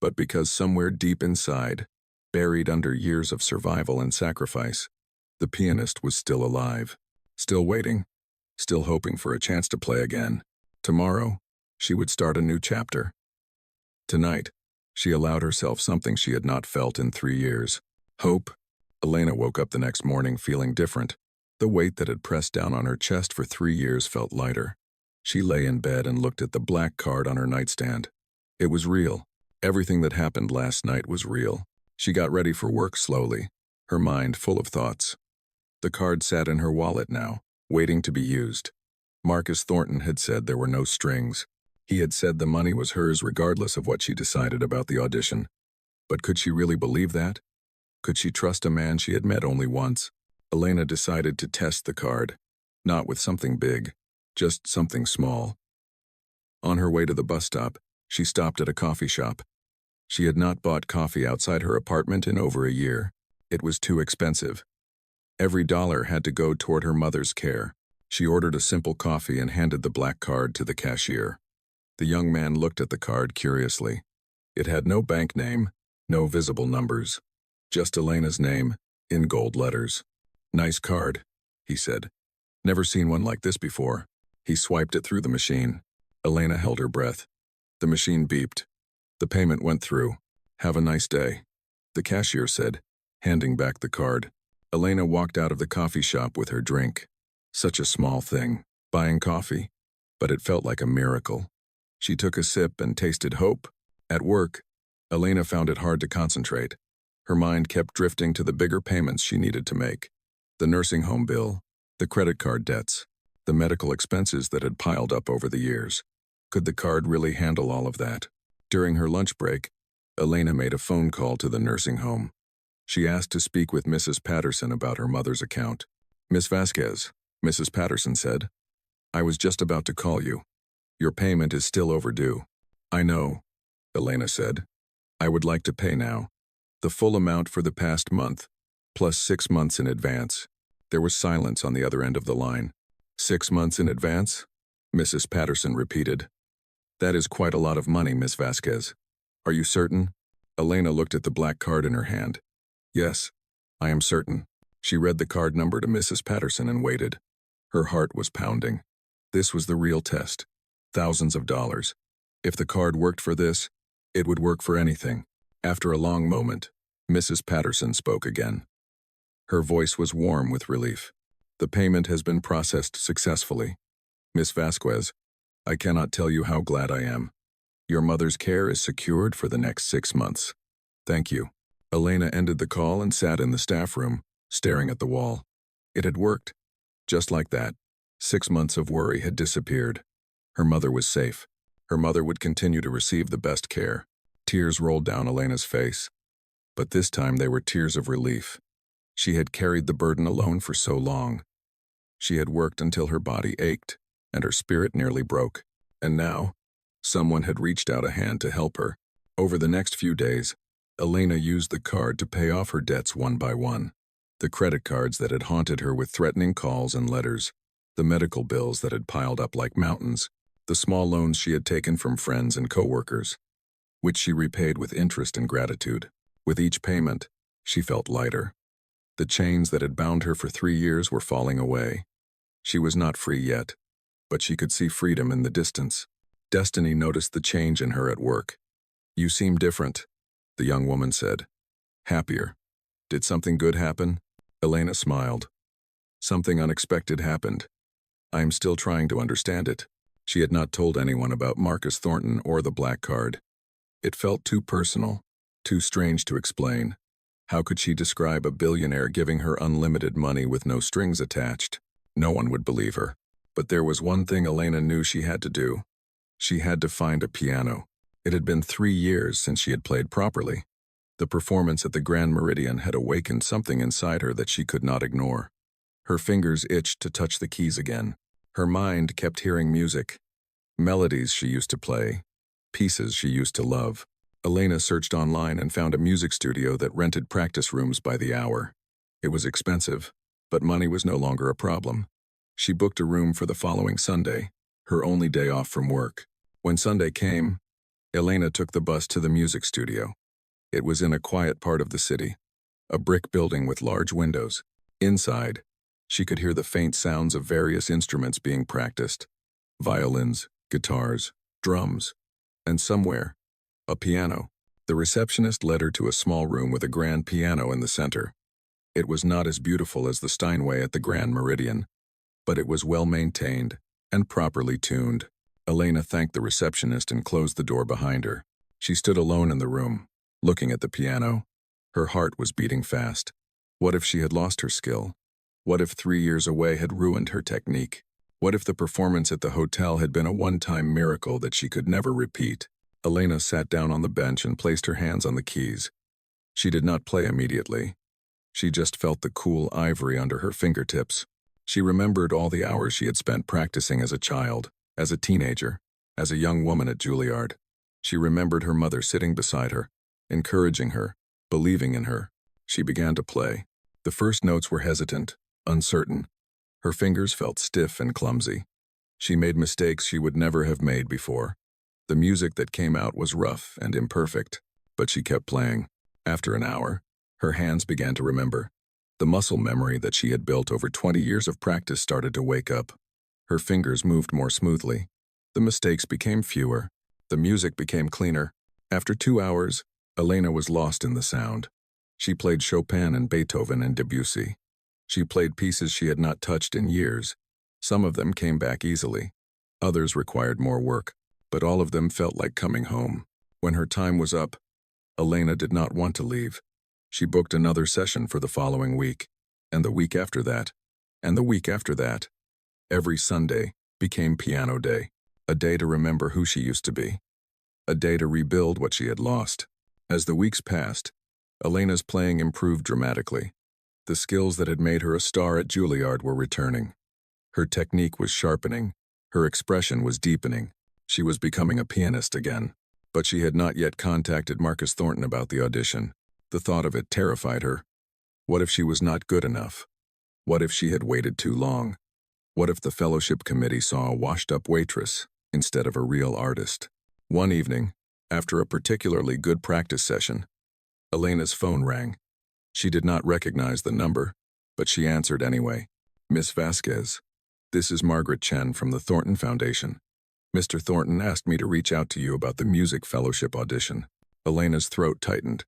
but because somewhere deep inside, buried under years of survival and sacrifice, the pianist was still alive, still waiting, still hoping for a chance to play again. Tomorrow, she would start a new chapter. Tonight, she allowed herself something she had not felt in 3 years. Hope. Elena woke up the next morning feeling different. The weight that had pressed down on her chest for 3 years felt lighter. She lay in bed and looked at the black card on her nightstand. It was real. Everything that happened last night was real. She got ready for work slowly, her mind full of thoughts. The card sat in her wallet now, waiting to be used. Marcus Thornton had said there were no strings. He had said the money was hers regardless of what she decided about the audition. But could she really believe that? Could she trust a man she had met only once? Elena decided to test the card, not with something big, just something small. On her way to the bus stop, she stopped at a coffee shop. She had not bought coffee outside her apartment in over a year. It was too expensive. Every dollar had to go toward her mother's care. She ordered a simple coffee and handed the black card to the cashier. The young man looked at the card curiously. It had no bank name, no visible numbers. Just Elena's name, in gold letters. Nice card, he said. Never seen one like this before. He swiped it through the machine. Elena held her breath. The machine beeped. The payment went through. Have a nice day, the cashier said, handing back the card. Elena walked out of the coffee shop with her drink. Such a small thing, buying coffee, but it felt like a miracle. She took a sip and tasted hope. At work, Elena found it hard to concentrate. Her mind kept drifting to the bigger payments she needed to make. The nursing home bill, the credit card debts, the medical expenses that had piled up over the years. Could the card really handle all of that? During her lunch break, Elena made a phone call to the nursing home. She asked to speak with Mrs. Patterson about her mother's account. "Miss Vasquez," Mrs. Patterson said, "I was just about to call you. Your payment is still overdue." "I know," Elena said. "I would like to pay now. The full amount for the past month, plus 6 months in advance." There was silence on the other end of the line. "6 months in advance?" Mrs. Patterson repeated. "That is quite a lot of money, Miss Vasquez. Are you certain?" Elena looked at the black card in her hand. "Yes, I am certain." She read the card number to Mrs. Patterson and waited. Her heart was pounding. This was the real test. Thousands of dollars. If the card worked for this, it would work for anything. After a long moment, Mrs. Patterson spoke again. Her voice was warm with relief. "The payment has been processed successfully. Miss Vasquez, I cannot tell you how glad I am. Your mother's care is secured for the next 6 months. Thank you." Elena ended the call and sat in the staff room, staring at the wall. It had worked. Just like that, 6 months of worry had disappeared. Her mother was safe. Her mother would continue to receive the best care. Tears rolled down Elena's face. But this time they were tears of relief. She had carried the burden alone for so long. She had worked until her body ached, and her spirit nearly broke. And now, someone had reached out a hand to help her. Over the next few days, Elena used the card to pay off her debts one by one. The credit cards that had haunted her with threatening calls and letters, the medical bills that had piled up like mountains, the small loans she had taken from friends and coworkers, which she repaid with interest and gratitude. With each payment, she felt lighter. The chains that had bound her for 3 years were falling away. She was not free yet, but she could see freedom in the distance. Destiny noticed the change in her at work. "You seem different," the young woman said. "Happier. Did something good happen?" Elena smiled. "Something unexpected happened. I am still trying to understand it." She had not told anyone about Marcus Thornton or the black card. It felt too personal, too strange to explain. How could she describe a billionaire giving her unlimited money with no strings attached? No one would believe her. But there was one thing Elena knew she had to do. She had to find a piano. It had been 3 years since she had played properly. The performance at the Grand Meridian had awakened something inside her that she could not ignore. Her fingers itched to touch the keys again. Her mind kept hearing music. Melodies she used to play. Pieces she used to love. Elena searched online and found a music studio that rented practice rooms by the hour. It was expensive, but money was no longer a problem. She booked a room for the following Sunday, her only day off from work. When Sunday came, Elena took the bus to the music studio. It was in a quiet part of the city, a brick building with large windows. Inside, she could hear the faint sounds of various instruments being practiced. Violins, guitars, drums, and somewhere, a piano. The receptionist led her to a small room with a grand piano in the center. It was not as beautiful as the Steinway at the Grand Meridian, but it was well maintained and properly tuned. Elena thanked the receptionist and closed the door behind her. She stood alone in the room, looking at the piano. Her heart was beating fast. What if she had lost her skill? What if 3 years away had ruined her technique? What if the performance at the hotel had been a one-time miracle that she could never repeat? Elena sat down on the bench and placed her hands on the keys. She did not play immediately. She just felt the cool ivory under her fingertips. She remembered all the hours she had spent practicing as a child, as a teenager, as a young woman at Juilliard. She remembered her mother sitting beside her, encouraging her, believing in her. She began to play. The first notes were hesitant, uncertain. Her fingers felt stiff and clumsy. She made mistakes she would never have made before. The music that came out was rough and imperfect, but she kept playing. After an hour, her hands began to remember. The muscle memory that she had built over 20 years of practice started to wake up. Her fingers moved more smoothly. The mistakes became fewer. The music became cleaner. After 2 hours, Elena was lost in the sound. She played Chopin and Beethoven and Debussy. She played pieces she had not touched in years. Some of them came back easily. Others required more work, but all of them felt like coming home. When her time was up, Elena did not want to leave. She booked another session for the following week, and the week after that, and the week after that. Every Sunday became piano day, a day to remember who she used to be. a day to rebuild what she had lost. As the weeks passed, Elena's playing improved dramatically. The skills that had made her a star at Juilliard were returning. Her technique was sharpening. Her expression was deepening. She was becoming a pianist again. But she had not yet contacted Marcus Thornton about the audition. The thought of it terrified her. What if she was not good enough? What if she had waited too long? What if the fellowship committee saw a washed-up waitress instead of a real artist? One evening, after a particularly good practice session, Elena's phone rang. She did not recognize the number, but she answered anyway. "Miss Vasquez, this is Margaret Chen from the Thornton Foundation. Mr. Thornton asked me to reach out to you about the music fellowship audition." Elena's throat tightened.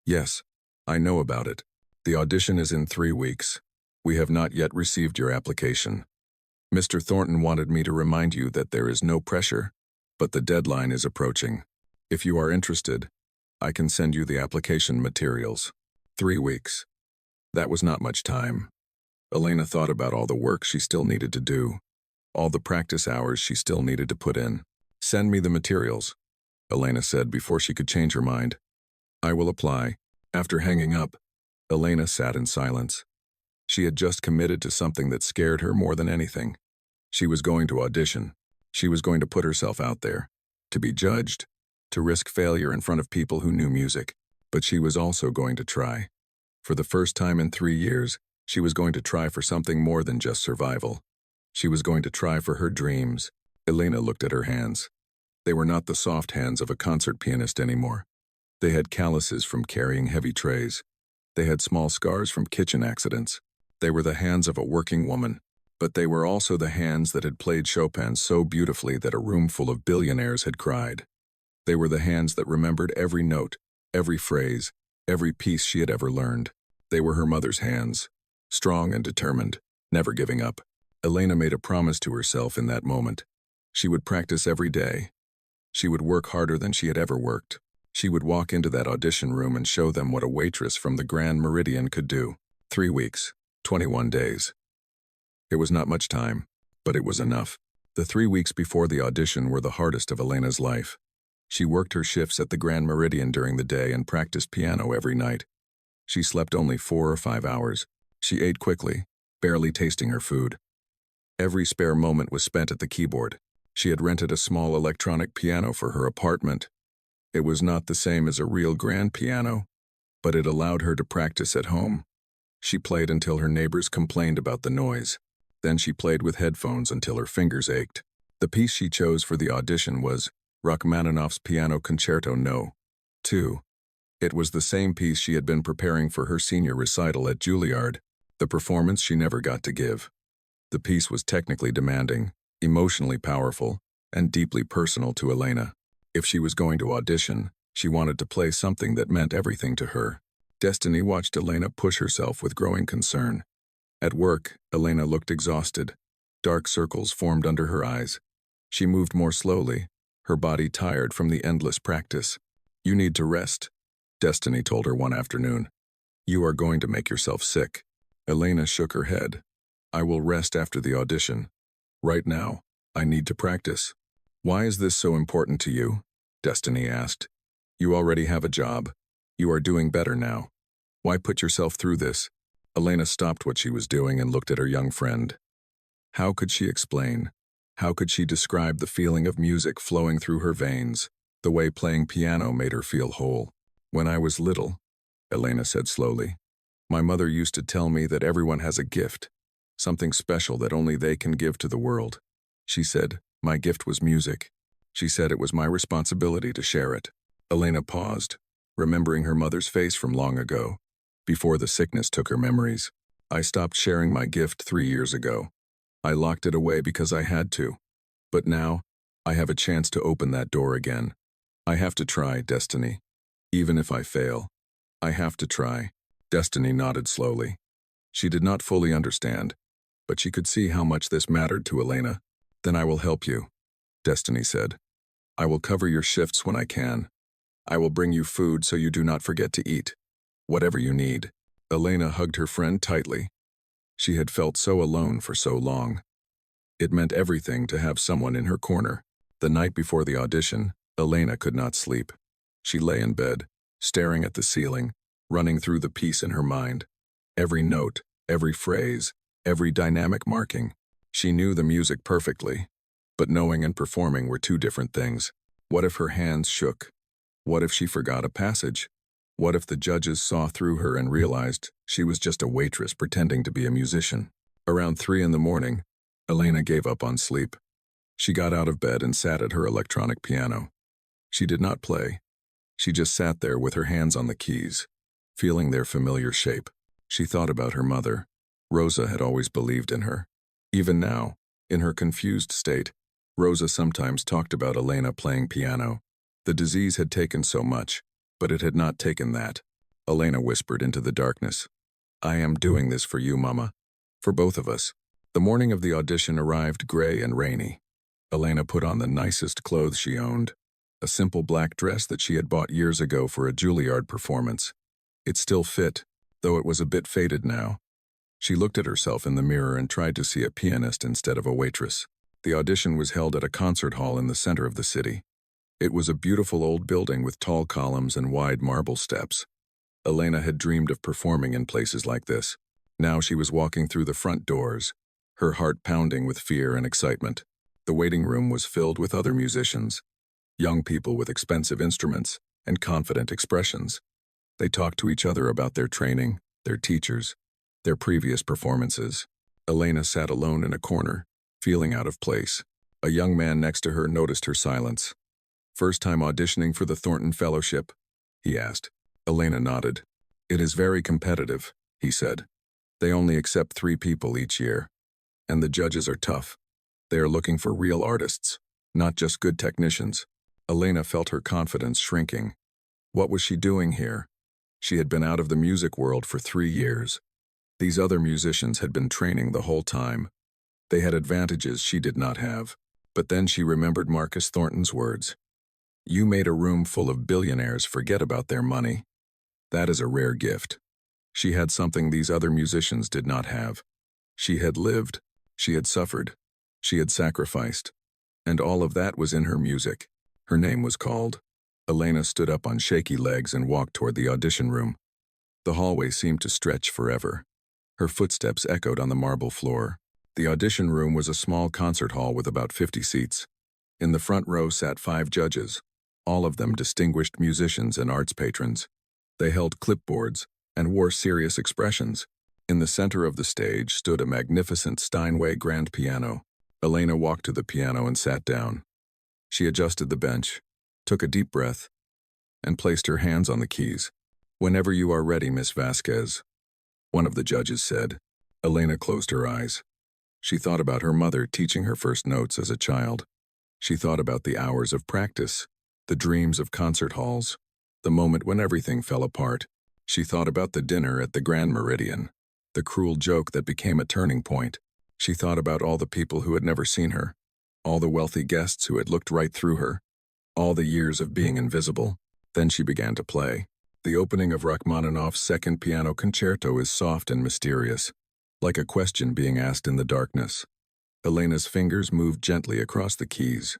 "Yes, I know about it. The audition is in 3 weeks. We have not yet received your application. Mr. Thornton wanted me to remind you that there is no pressure, but the deadline is approaching. If you are interested, I can send you the application materials." 3 weeks. That was not much time. Elena thought about all the work she still needed to do, all the practice hours she still needed to put in. "Send me the materials," Elena said before she could change her mind. "I will apply." After hanging up, Elena sat in silence. She had just committed to something that scared her more than anything. She was going to audition. She was going to put herself out there, to be judged, to risk failure in front of people who knew music. But she was also going to try. For the first time in 3 years, she was going to try for something more than just survival. She was going to try for her dreams. Elena looked at her hands. They were not the soft hands of a concert pianist anymore. They had calluses from carrying heavy trays. They had small scars from kitchen accidents. They were the hands of a working woman. But they were also the hands that had played Chopin so beautifully that a room full of billionaires had cried. They were the hands that remembered every note, every phrase, every piece she had ever learned. They were her mother's hands, strong and determined, never giving up. Elena made a promise to herself in that moment. She would practice every day. She would work harder than she had ever worked. She would walk into that audition room and show them what a waitress from the Grand Meridian could do. 3 weeks, 21 days. It was not much time, but it was enough. The 3 weeks before the audition were the hardest of Elena's life. She worked her shifts at the Grand Meridian during the day and practiced piano every night. She slept only 4 or 5 hours. She ate quickly, barely tasting her food. Every spare moment was spent at the keyboard. She had rented a small electronic piano for her apartment. It was not the same as a real grand piano, but it allowed her to practice at home. She played until her neighbors complained about the noise. Then she played with headphones until her fingers ached. The piece she chose for the audition was Rachmaninoff's Piano Concerto No. 2. It was the same piece she had been preparing for her senior recital at Juilliard, the performance she never got to give. The piece was technically demanding, emotionally powerful, and deeply personal to Elena. If she was going to audition, she wanted to play something that meant everything to her. Destiny watched Elena push herself with growing concern. At work, Elena looked exhausted. Dark circles formed under her eyes. She moved more slowly, her body tired from the endless practice. "You need to rest," Destiny told her one afternoon. "You are going to make yourself sick." Elena shook her head. "I will rest after the audition. Right now, I need to practice." "Why is this so important to you?" Destiny asked. "You already have a job. You are doing better now. Why put yourself through this?" Elena stopped what she was doing and looked at her young friend. How could she explain? How could she describe the feeling of music flowing through her veins, the way playing piano made her feel whole? "When I was little," Elena said slowly, "my mother used to tell me that everyone has a gift, something special that only they can give to the world. She said my gift was music. She said it was my responsibility to share it." Elena paused, remembering her mother's face from long ago, before the sickness took her memories. "I stopped sharing my gift 3 years ago. I locked it away because I had to. But now, I have a chance to open that door again. I have to try, Destiny. Even if I fail, I have to try." Destiny nodded slowly. She did not fully understand, but she could see how much this mattered to Elena. "Then I will help you," Destiny said. "I will cover your shifts when I can. I will bring you food so you do not forget to eat. Whatever you need." Elena hugged her friend tightly. She had felt so alone for so long. It meant everything to have someone in her corner. The night before the audition, Elena could not sleep. She lay in bed, staring at the ceiling, running through the piece in her mind. Every note, every phrase, every dynamic marking. She knew the music perfectly, but knowing and performing were two different things. What if her hands shook? What if she forgot a passage? What if the judges saw through her and realized she was just a waitress pretending to be a musician? Around 3 in the morning, Elena gave up on sleep. She got out of bed and sat at her electronic piano. She did not play. She just sat there with her hands on the keys, feeling their familiar shape. She thought about her mother. Rosa had always believed in her. Even now, in her confused state, Rosa sometimes talked about Elena playing piano. The disease had taken so much, but it had not taken that. Elena whispered into the darkness, "I am doing this for you, Mama. For both of us." The morning of the audition arrived gray and rainy. Elena put on the nicest clothes she owned, a simple black dress that she had bought years ago for a Juilliard performance. It still fit, though it was a bit faded now. She looked at herself in the mirror and tried to see a pianist instead of a waitress. The audition was held at a concert hall in the center of the city. It was a beautiful old building with tall columns and wide marble steps. Elena had dreamed of performing in places like this. Now she was walking through the front doors, her heart pounding with fear and excitement. The waiting room was filled with other musicians, young people with expensive instruments and confident expressions. They talked to each other about their training, their teachers, their previous performances. Elena sat alone in a corner, feeling out of place. A young man next to her noticed her silence. "First time auditioning for the Thornton Fellowship?" he asked. Elena nodded. "It is very competitive," he said. "They only accept 3 people each year. And the judges are tough. They are looking for real artists, not just good technicians." Elena felt her confidence shrinking. What was she doing here? She had been out of the music world for 3 years. These other musicians had been training the whole time. They had advantages she did not have. But then she remembered Marcus Thornton's words. "You made a room full of billionaires forget about their money." That is a rare gift. She had something these other musicians did not have. She had lived, she had suffered, she had sacrificed, and all of that was in her music. Her name was called. Elena stood up on shaky legs and walked toward the audition room. The hallway seemed to stretch forever. Her footsteps echoed on the marble floor. The audition room was a small concert hall with about 50 seats. In the front row sat 5 judges, all of them distinguished musicians and arts patrons. They held clipboards and wore serious expressions. In the center of the stage stood a magnificent Steinway grand piano. Elena walked to the piano and sat down. She adjusted the bench, took a deep breath, and placed her hands on the keys. "Whenever you are ready, Miss Vasquez," one of the judges said. Elena closed her eyes. She thought about her mother teaching her first notes as a child. She thought about the hours of practice, the dreams of concert halls, the moment when everything fell apart. She thought about the dinner at the Grand Meridian, the cruel joke that became a turning point. She thought about all the people who had never seen her, all the wealthy guests who had looked right through her, all the years of being invisible. Then she began to play. The opening of Rachmaninoff's Second Piano Concerto is soft and mysterious, like a question being asked in the darkness. Elena's fingers moved gently across the keys,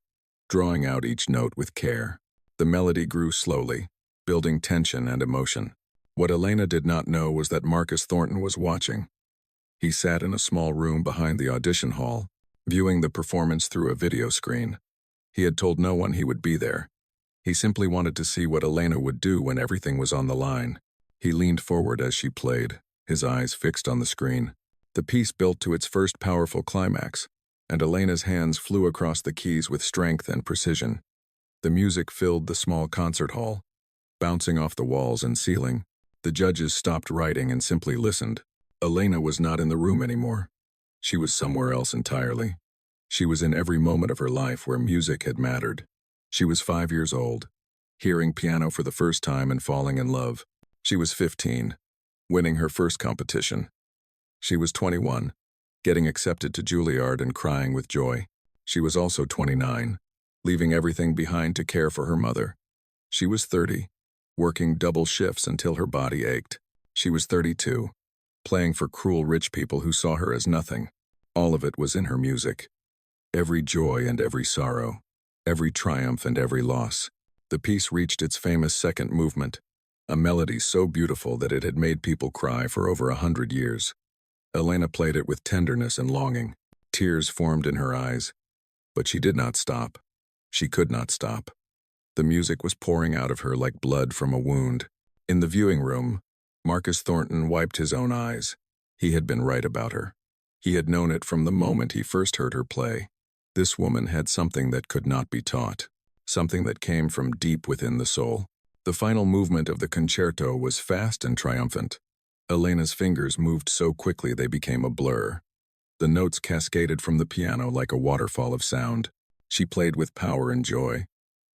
drawing out each note with care. The melody grew slowly, building tension and emotion. What Elena did not know was that Marcus Thornton was watching. He sat in a small room behind the audition hall, viewing the performance through a video screen. He had told no one he would be there. He simply wanted to see what Elena would do when everything was on the line. He leaned forward as she played, his eyes fixed on the screen. The piece built to its first powerful climax, and Elena's hands flew across the keys with strength and precision. The music filled the small concert hall, bouncing off the walls and ceiling. The judges stopped writing and simply listened. Elena was not in the room anymore. She was somewhere else entirely. She was in every moment of her life where music had mattered. She was 5 years old, hearing piano for the first time and falling in love. She was 15, winning her first competition. She was 21, getting accepted to Juilliard and crying with joy. She was also 29, leaving everything behind to care for her mother. She was 30, working double shifts until her body ached. She was 32, playing for cruel rich people who saw her as nothing. All of it was in her music. Every joy and every sorrow. every triumph and every loss. The piece reached its famous second movement, a melody so beautiful that it had made people cry for over 100 years. Elena played it with tenderness and longing. Tears formed in her eyes, but she did not stop. She could not stop. The music was pouring out of her like blood from a wound. In the viewing room, Marcus Thornton wiped his own eyes. He had been right about her. He had known it from the moment he first heard her play. This woman had something that could not be taught, something that came from deep within the soul. The final movement of the concerto was fast and triumphant. Elena's fingers moved so quickly they became a blur. The notes cascaded from the piano like a waterfall of sound. She played with power and joy,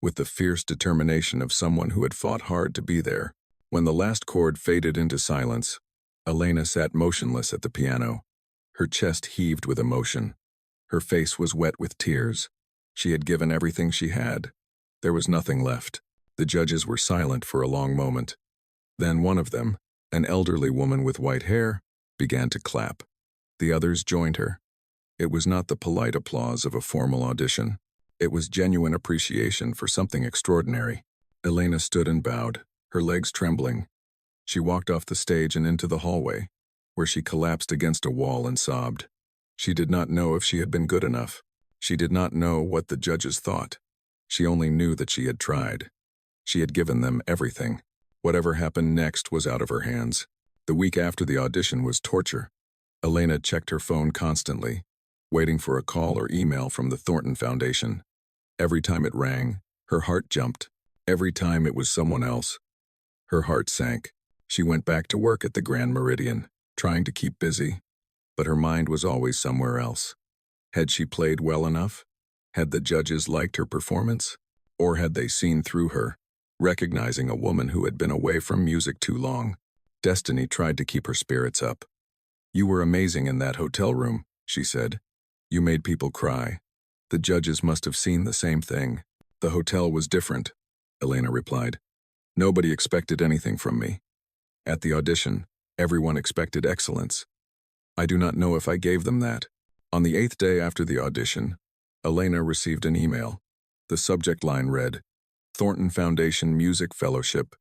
with the fierce determination of someone who had fought hard to be there. When the last chord faded into silence, Elena sat motionless at the piano. Her chest heaved with emotion. Her face was wet with tears. She had given everything she had. There was nothing left. The judges were silent for a long moment. Then one of them, an elderly woman with white hair, began to clap. The others joined her. It was not the polite applause of a formal audition. It was genuine appreciation for something extraordinary. Elena stood and bowed, her legs trembling. She walked off the stage and into the hallway, where she collapsed against a wall and sobbed. She did not know if she had been good enough. She did not know what the judges thought. She only knew that she had tried. She had given them everything. Whatever happened next was out of her hands. The week after the audition was torture. Elena checked her phone constantly, waiting for a call or email from the Thornton Foundation. Every time it rang, her heart jumped. Every time it was someone else, her heart sank. She went back to work at the Grand Meridian, trying to keep busy, but her mind was always somewhere else. Had she played well enough? Had the judges liked her performance? Or had they seen through her, recognizing a woman who had been away from music too long? Destiny tried to keep her spirits up. "You were amazing in that hotel room," she said. "You made people cry." The judges must have seen the same thing. "The hotel was different," Elena replied. "Nobody expected anything from me. At the audition, everyone expected excellence. I do not know if I gave them that." On the 8th day after the audition, Elena received an email. The subject line read, "Thornton Foundation Music Fellowship.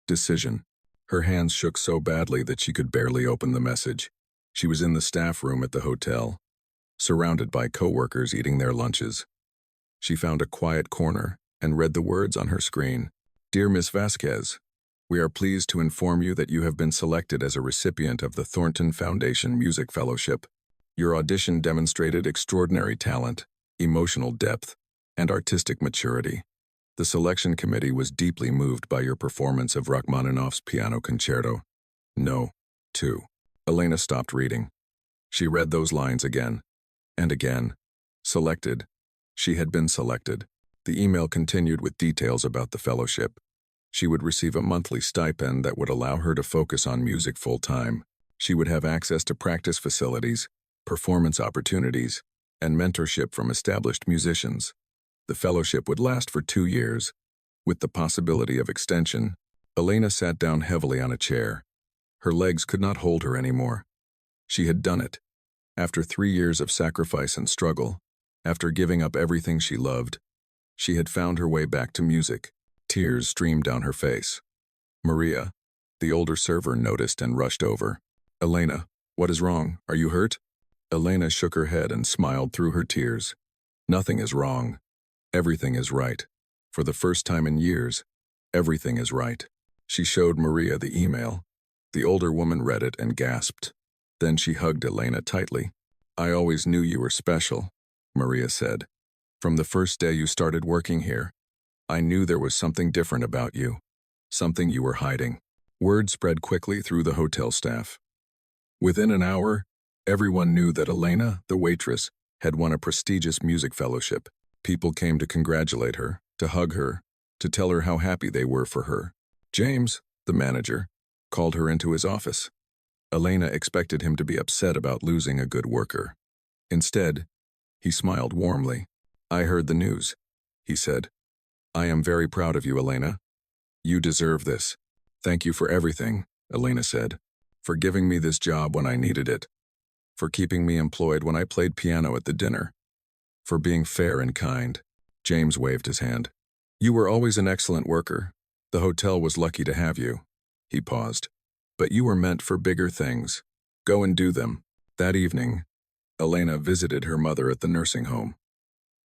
Decision." Her hands shook so badly that she could barely open the message. She was in the staff room at the hotel, surrounded by coworkers eating their lunches. She found a quiet corner and read the words on her screen. "Dear Miss Vasquez, we are pleased to inform you that you have been selected as a recipient of the Thornton Foundation Music Fellowship. Your audition demonstrated extraordinary talent, emotional depth, and artistic maturity. The selection committee was deeply moved by your performance of Rachmaninoff's Piano Concerto. No. 2. Elena stopped reading. She read those lines again and again. Selected. She had been selected. The email continued with details about the fellowship. She would receive a monthly stipend that would allow her to focus on music full-time. She would have access to practice facilities, performance opportunities, and mentorship from established musicians. The fellowship would last for 2 years, with the possibility of extension. Elena sat down heavily on a chair. Her legs could not hold her anymore. She had done it. After 3 years of sacrifice and struggle, after giving up everything she loved, she had found her way back to music. Tears streamed down her face. Maria, the older server, noticed and rushed over. "Elena, what is wrong? Are you hurt?" Elena shook her head and smiled through her tears. "Nothing is wrong. Everything is right. For the first time in years, everything is right." She showed Maria the email. The older woman read it and gasped. Then she hugged Elena tightly. "I always knew you were special," Maria said. "From the first day you started working here, I knew there was something different about you, something you were hiding." Word spread quickly through the hotel staff. Within an hour, everyone knew that Elena, the waitress, had won a prestigious music fellowship. People came to congratulate her, to hug her, to tell her how happy they were for her. James, the manager, called her into his office. Elena expected him to be upset about losing a good worker. Instead, he smiled warmly. "I heard the news," he said. "I am very proud of you, Elena. You deserve this." "Thank you for everything," Elena said. "For giving me this job when I needed it. For keeping me employed when I played piano at the dinner. For being fair and kind." James waved his hand. You were always an excellent worker. The hotel was lucky to have you. He paused. But you were meant for bigger things. Go and do them. That evening, Elena visited her mother at the nursing home.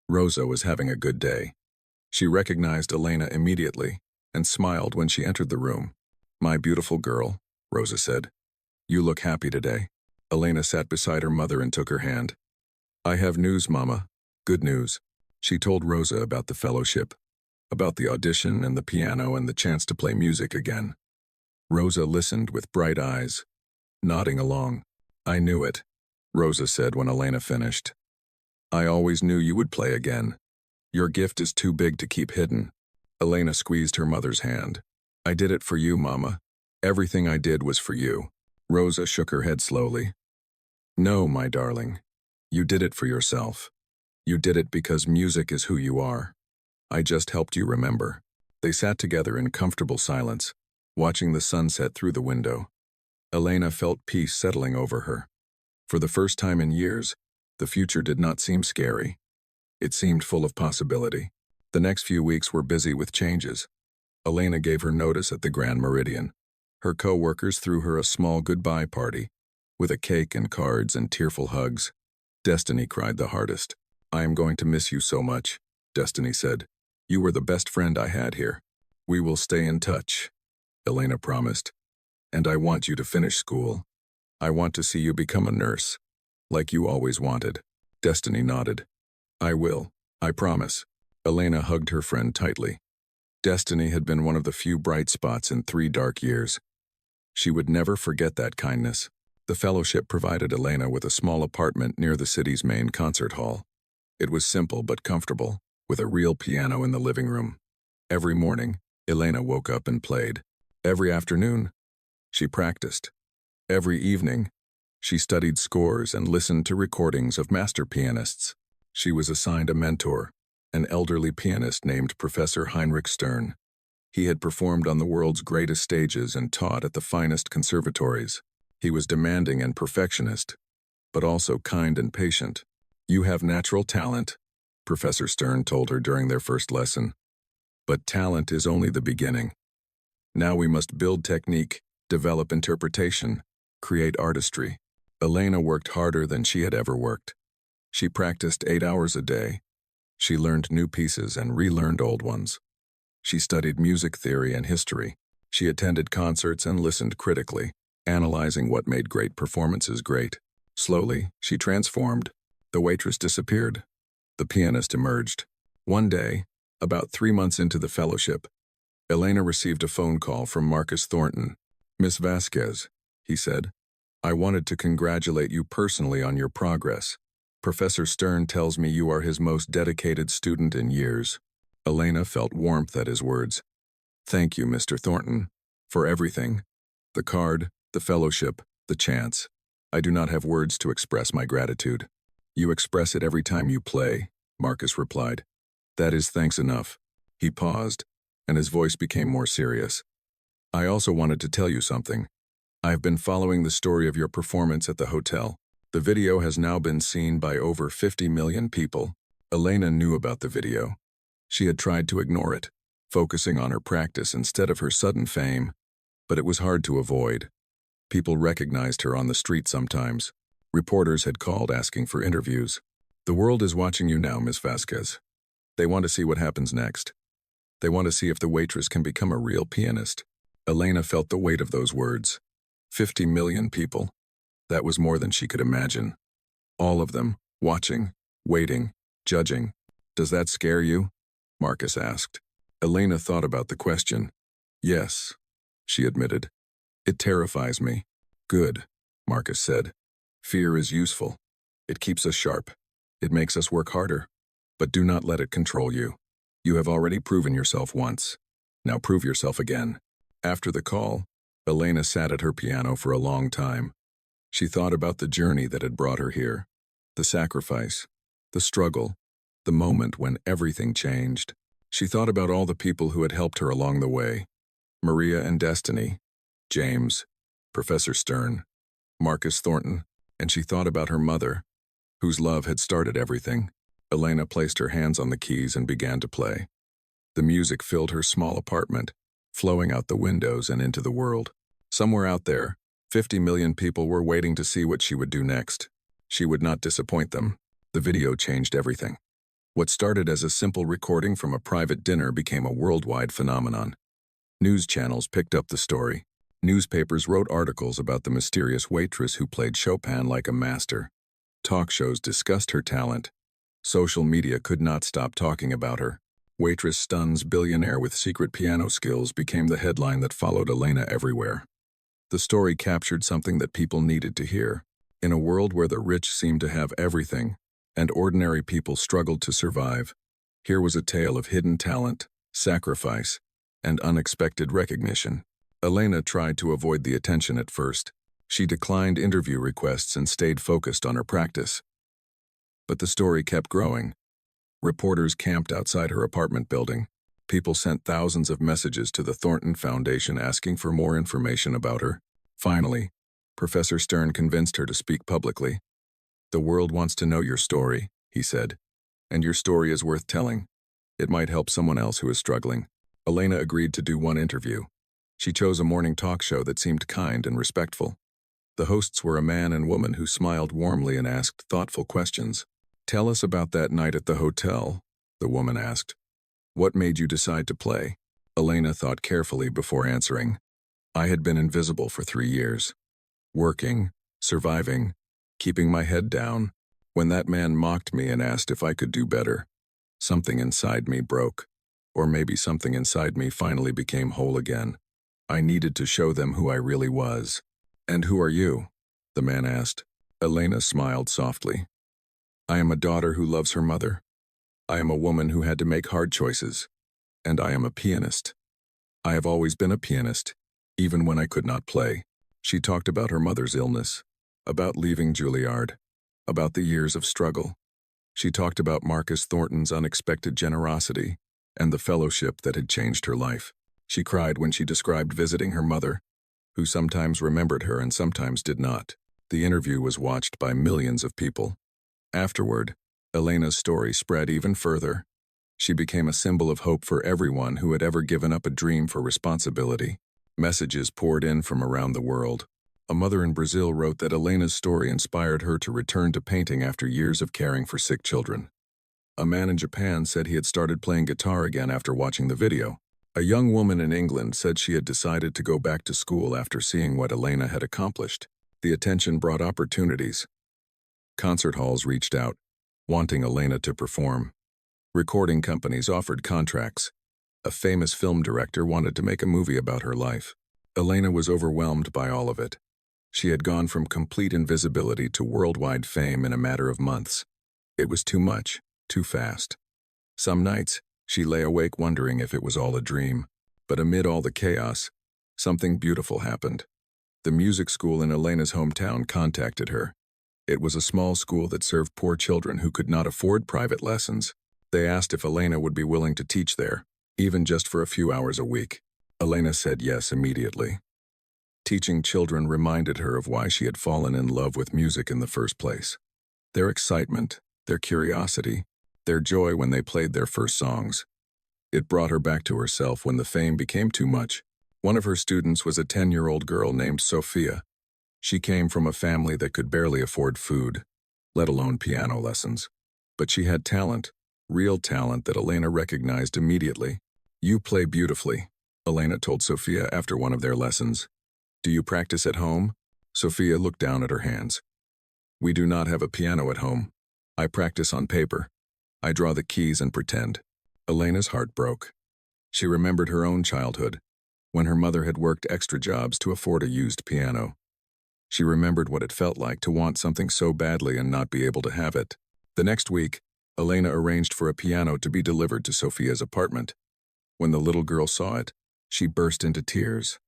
Rosa was having a good day. She recognized Elena immediately and smiled when she entered the room. My beautiful girl, Rosa said. You look happy today. Elena sat beside her mother and took her hand. I have news, Mama. Good news. She told Rosa about the fellowship, about the audition and the piano and the chance to play music again. Rosa listened with bright eyes, nodding along. I knew it, Rosa said when Elena finished. I always knew you would play again. Your gift is too big to keep hidden. Elena squeezed her mother's hand. I did it for you, Mama. Everything I did was for you. Rosa shook her head slowly. No, my darling. You did it for yourself. You did it because music is who you are. I just helped you remember. They sat together in comfortable silence, watching the sunset through the window. Elena felt peace settling over her. For the first time in years, the future did not seem scary. It seemed full of possibility. The next few weeks were busy with changes. Elena gave her notice at the Grand Meridian. Her co-workers threw her a small goodbye party, with a cake and cards and tearful hugs. Destiny cried the hardest. I am going to miss you so much, Destiny said. You were the best friend I had here. We will stay in touch, Elena promised. And I want you to finish school. I want to see you become a nurse, like you always wanted. Destiny nodded. I will, I promise. Elena hugged her friend tightly. Destiny had been one of the few bright spots in 3 dark years. She would never forget that kindness. The fellowship provided Elena with a small apartment near the city's main concert hall. It was simple but comfortable, with a real piano in the living room. Every morning, Elena woke up and played. Every afternoon, she practiced. Every evening, she studied scores and listened to recordings of master pianists. She was assigned a mentor, an elderly pianist named Professor Heinrich Stern. He had performed on the world's greatest stages and taught at the finest conservatories. He was demanding and perfectionist, but also kind and patient. You have natural talent, Professor Stern told her during their first lesson. But talent is only the beginning. Now we must build technique, develop interpretation, create artistry. Elena worked harder than she had ever worked. She practiced 8 hours a day. She learned new pieces and relearned old ones. She studied music theory and history. She attended concerts and listened critically, analyzing what made great performances great. Slowly, she transformed. The waitress disappeared. The pianist emerged. One day, about 3 months into the fellowship, Elena received a phone call from Marcus Thornton. Miss Vasquez, he said, I wanted to congratulate you personally on your progress. Professor Stern tells me you are his most dedicated student in years. Elena felt warmth at his words. Thank you, Mr. Thornton, for everything. The card, the fellowship, the chance. I do not have words to express my gratitude. You express it every time you play, Marcus replied. That is thanks enough. He paused, and his voice became more serious. I also wanted to tell you something. I have been following the story of your performance at the hotel. The video has now been seen by over 50 million people. Elena knew about the video. She had tried to ignore it, focusing on her practice instead of her sudden fame, but it was hard to avoid. People recognized her on the street sometimes. Reporters had called asking for interviews. The world is watching you now, Miss Vasquez. They want to see what happens next. They want to see if the waitress can become a real pianist. Elena felt the weight of those words. 50 million people. That was more than she could imagine. All of them, watching, waiting, judging. Does that scare you? Marcus asked. Elena thought about the question. Yes, she admitted. It terrifies me. Good, Marcus said. Fear is useful. It keeps us sharp. It makes us work harder. But do not let it control you. You have already proven yourself once. Now prove yourself again. After the call, Elena sat at her piano for a long time. She thought about the journey that had brought her here, the sacrifice, the struggle, the moment when everything changed. She thought about all the people who had helped her along the way. Maria and Destiny, James, Professor Stern, Marcus Thornton, and she thought about her mother, whose love had started everything. Elena placed her hands on the keys and began to play. The music filled her small apartment, flowing out the windows and into the world. Somewhere out there, 50 million people were waiting to see what she would do next. She would not disappoint them. The video changed everything. What started as a simple recording from a private dinner became a worldwide phenomenon. News channels picked up the story. Newspapers wrote articles about the mysterious waitress who played Chopin like a master. Talk shows discussed her talent. Social media could not stop talking about her. Waitress stuns billionaire with secret piano skills became the headline that followed Elena everywhere. The story captured something that people needed to hear. In a world where the rich seemed to have everything, and ordinary people struggled to survive, here was a tale of hidden talent, sacrifice, and unexpected recognition. Elena tried to avoid the attention at first. She declined interview requests and stayed focused on her practice. But the story kept growing. Reporters camped outside her apartment building. People sent thousands of messages to the Thornton Foundation asking for more information about her. Finally, Professor Stern convinced her to speak publicly. "The world wants to know your story," he said, "and your story is worth telling. It might help someone else who is struggling." Elena agreed to do one interview. She chose a morning talk show that seemed kind and respectful. The hosts were a man and woman who smiled warmly and asked thoughtful questions. "Tell us about that night at the hotel," the woman asked. "What made you decide to play?" Elena thought carefully before answering. "I had been invisible for 3 years. Working, surviving, keeping my head down. When that man mocked me and asked if I could do better, something inside me broke. Or maybe something inside me finally became whole again. I needed to show them who I really was." "And who are you?" the man asked. Elena smiled softly. "I am a daughter who loves her mother. I am a woman who had to make hard choices. And I am a pianist. I have always been a pianist, even when I could not play." She talked about her mother's illness, about leaving Juilliard, about the years of struggle. She talked about Marcus Thornton's unexpected generosity and the fellowship that had changed her life. She cried when she described visiting her mother, who sometimes remembered her and sometimes did not. The interview was watched by millions of people. Afterward, Elena's story spread even further. She became a symbol of hope for everyone who had ever given up a dream for responsibility. Messages poured in from around the world. A mother in Brazil wrote that Elena's story inspired her to return to painting after years of caring for sick children. A man in Japan said he had started playing guitar again after watching the video. A young woman in England said she had decided to go back to school after seeing what Elena had accomplished. The attention brought opportunities. Concert halls reached out, wanting Elena to perform. Recording companies offered contracts. A famous film director wanted to make a movie about her life. Elena was overwhelmed by all of it. She had gone from complete invisibility to worldwide fame in a matter of months. It was too much, too fast. Some nights, she lay awake wondering if it was all a dream. But amid all the chaos, something beautiful happened. The music school in Elena's hometown contacted her. It was a small school that served poor children who could not afford private lessons. They asked if Elena would be willing to teach there, even just for a few hours a week. Elena said yes immediately. Teaching children reminded her of why she had fallen in love with music in the first place. Their excitement, their curiosity, their joy when they played their first songs. It brought her back to herself when the fame became too much. One of her students was a 10-year-old girl named Sophia. She came from a family that could barely afford food, let alone piano lessons. But she had talent, real talent that Elena recognized immediately. "You play beautifully," Elena told Sophia after one of their lessons. "Do you practice at home?" Sophia looked down at her hands. "We do not have a piano at home. I practice on paper. I draw the keys and pretend." Elena's heart broke. She remembered her own childhood, when her mother had worked extra jobs to afford a used piano. She remembered what it felt like to want something so badly and not be able to have it. The next week, Elena arranged for a piano to be delivered to Sophia's apartment. When the little girl saw it, she burst into tears.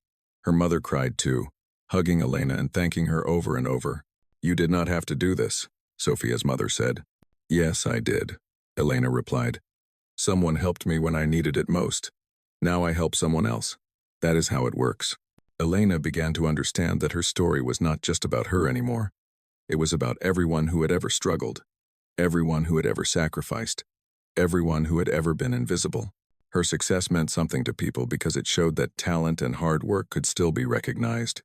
Her mother cried too, hugging Elena and thanking her over and over. "You did not have to do this," Sophia's mother said. "Yes, I did," Elena replied. "Someone helped me when I needed it most. Now I help someone else. That is how it works." Elena began to understand that her story was not just about her anymore. It was about everyone who had ever struggled. everyone who had ever sacrificed, everyone who had ever been invisible. Her success meant something to people because it showed that talent and hard work could still be recognized,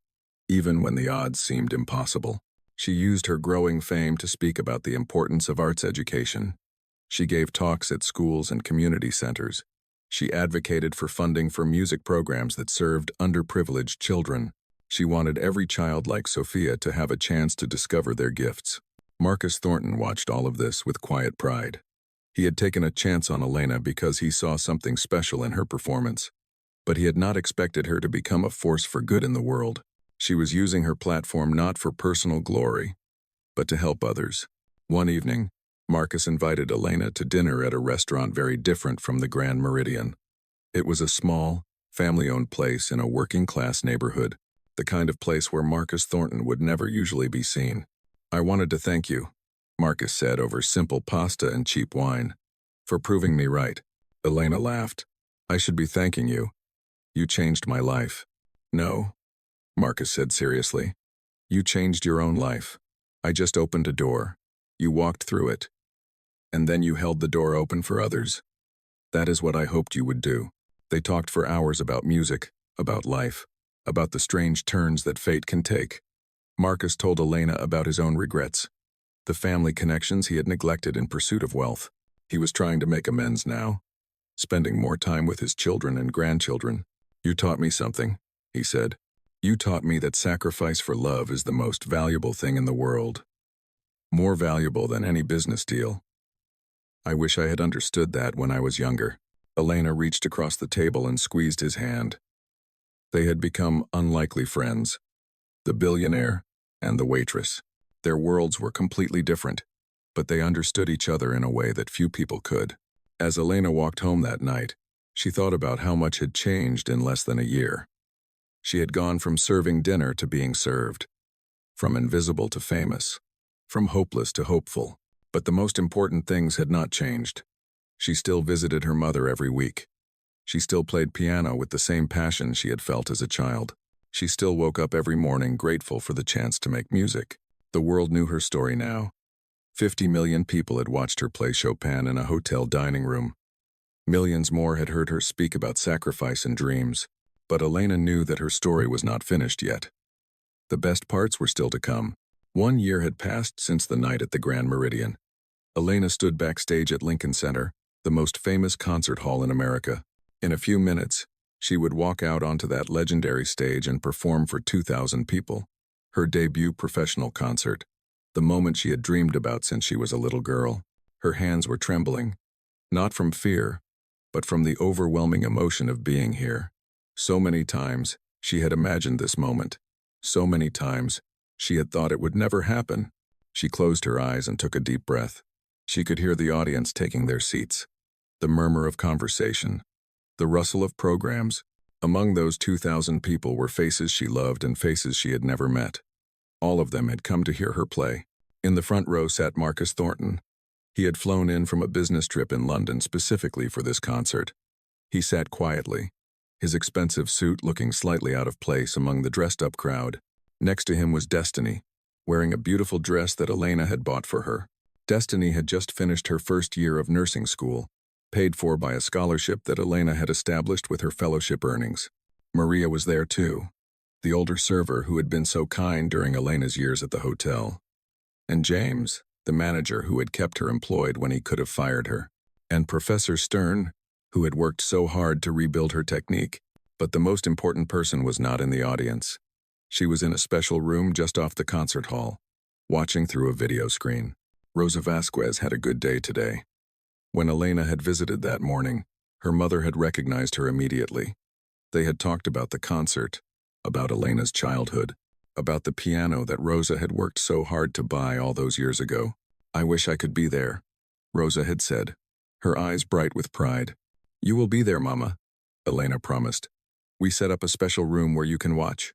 even when the odds seemed impossible. She used her growing fame to speak about the importance of arts education. She gave talks at schools and community centers. She advocated for funding for music programs that served underprivileged children. She wanted every child like Sophia to have a chance to discover their gifts. Marcus Thornton watched all of this with quiet pride. He had taken a chance on Elena because he saw something special in her performance, but he had not expected her to become a force for good in the world. She was using her platform not for personal glory, but to help others. One evening, Marcus invited Elena to dinner at a restaurant very different from the Grand Meridian. It was a small, family-owned place in a working-class neighborhood, the kind of place where Marcus Thornton would never usually be seen. "I wanted to thank you," Marcus said over simple pasta and cheap wine, "for proving me right." Elena laughed. "I should be thanking you. You changed my life." "No," Marcus said seriously. "You changed your own life. I just opened a door. You walked through it. And then you held the door open for others. That is what I hoped you would do." They talked for hours about music, about life, about the strange turns that fate can take. Marcus told Elena about his own regrets, the family connections he had neglected in pursuit of wealth. He was trying to make amends now, spending more time with his children and grandchildren. "You taught me something," he said. "You taught me that sacrifice for love is the most valuable thing in the world. More valuable than any business deal. I wish I had understood that when I was younger." Elena reached across the table and squeezed his hand. They had become unlikely friends, the billionaire and the waitress. Their worlds were completely different, but they understood each other in a way that few people could. As Elena walked home that night, she thought about how much had changed in less than a year. She had gone from serving dinner to being served, from invisible to famous, from hopeless to hopeful. But the most important things had not changed. She still visited her mother every week. She still played piano with the same passion she had felt as a child. She still woke up every morning grateful for the chance to make music. The world knew her story now. 50 million people had watched her play Chopin in a hotel dining room. Millions more had heard her speak about sacrifice and dreams. But Elena knew that her story was not finished yet. The best parts were still to come. 1 year had passed since the night at the Grand Meridian. Elena stood backstage at Lincoln Center, the most famous concert hall in America. In a few minutes, she would walk out onto that legendary stage and perform for 2,000 people. Her debut professional concert, the moment she had dreamed about since she was a little girl. Her hands were trembling, not from fear, but from the overwhelming emotion of being here. So many times, she had imagined this moment. So many times, she had thought it would never happen. She closed her eyes and took a deep breath. She could hear the audience taking their seats, the murmur of conversation, the rustle of programs. Among those 2,000 people were faces she loved and faces she had never met. All of them had come to hear her play. In the front row sat Marcus Thornton. He had flown in from a business trip in London specifically for this concert. He sat quietly, his expensive suit looking slightly out of place among the dressed-up crowd. Next to him was Destiny, wearing a beautiful dress that Elena had bought for her. Destiny had just finished her first year of nursing school, paid for by a scholarship that Elena had established with her fellowship earnings. Maria was there too, the older server who had been so kind during Elena's years at the hotel. And James, the manager who had kept her employed when he could have fired her. And Professor Stern, who had worked so hard to rebuild her technique. But the most important person was not in the audience. She was in a special room just off the concert hall, watching through a video screen. Rosa Vasquez had a good day today. When Elena had visited that morning, her mother had recognized her immediately. They had talked about the concert, about Elena's childhood, about the piano that Rosa had worked so hard to buy all those years ago. "I wish I could be there," Rosa had said, her eyes bright with pride. "You will be there, Mama," Elena promised. "We set up a special room where you can watch.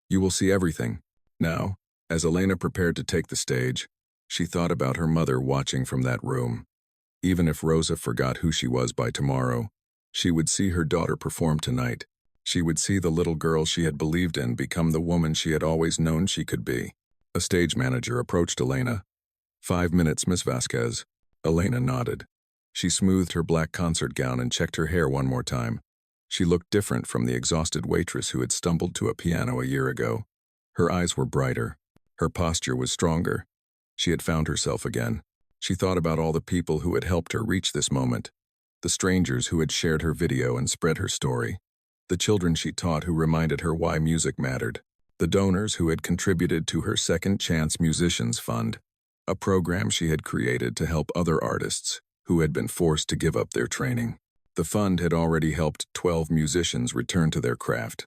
You will see everything." Now, as Elena prepared to take the stage, she thought about her mother watching from that room. Even if Rosa forgot who she was by tomorrow, she would see her daughter perform tonight. She would see the little girl she had believed in become the woman she had always known she could be. A stage manager approached Elena. 5 minutes, Miss Vasquez. Elena nodded. She smoothed her black concert gown and checked her hair one more time. She looked different from the exhausted waitress who had stumbled to a piano a year ago. Her eyes were brighter. Her posture was stronger. She had found herself again. She thought about all the people who had helped her reach this moment. The strangers who had shared her video and spread her story. The children she taught who reminded her why music mattered. The donors who had contributed to her Second Chance Musicians Fund, a program she had created to help other artists who had been forced to give up their training. The fund had already helped 12 musicians return to their craft.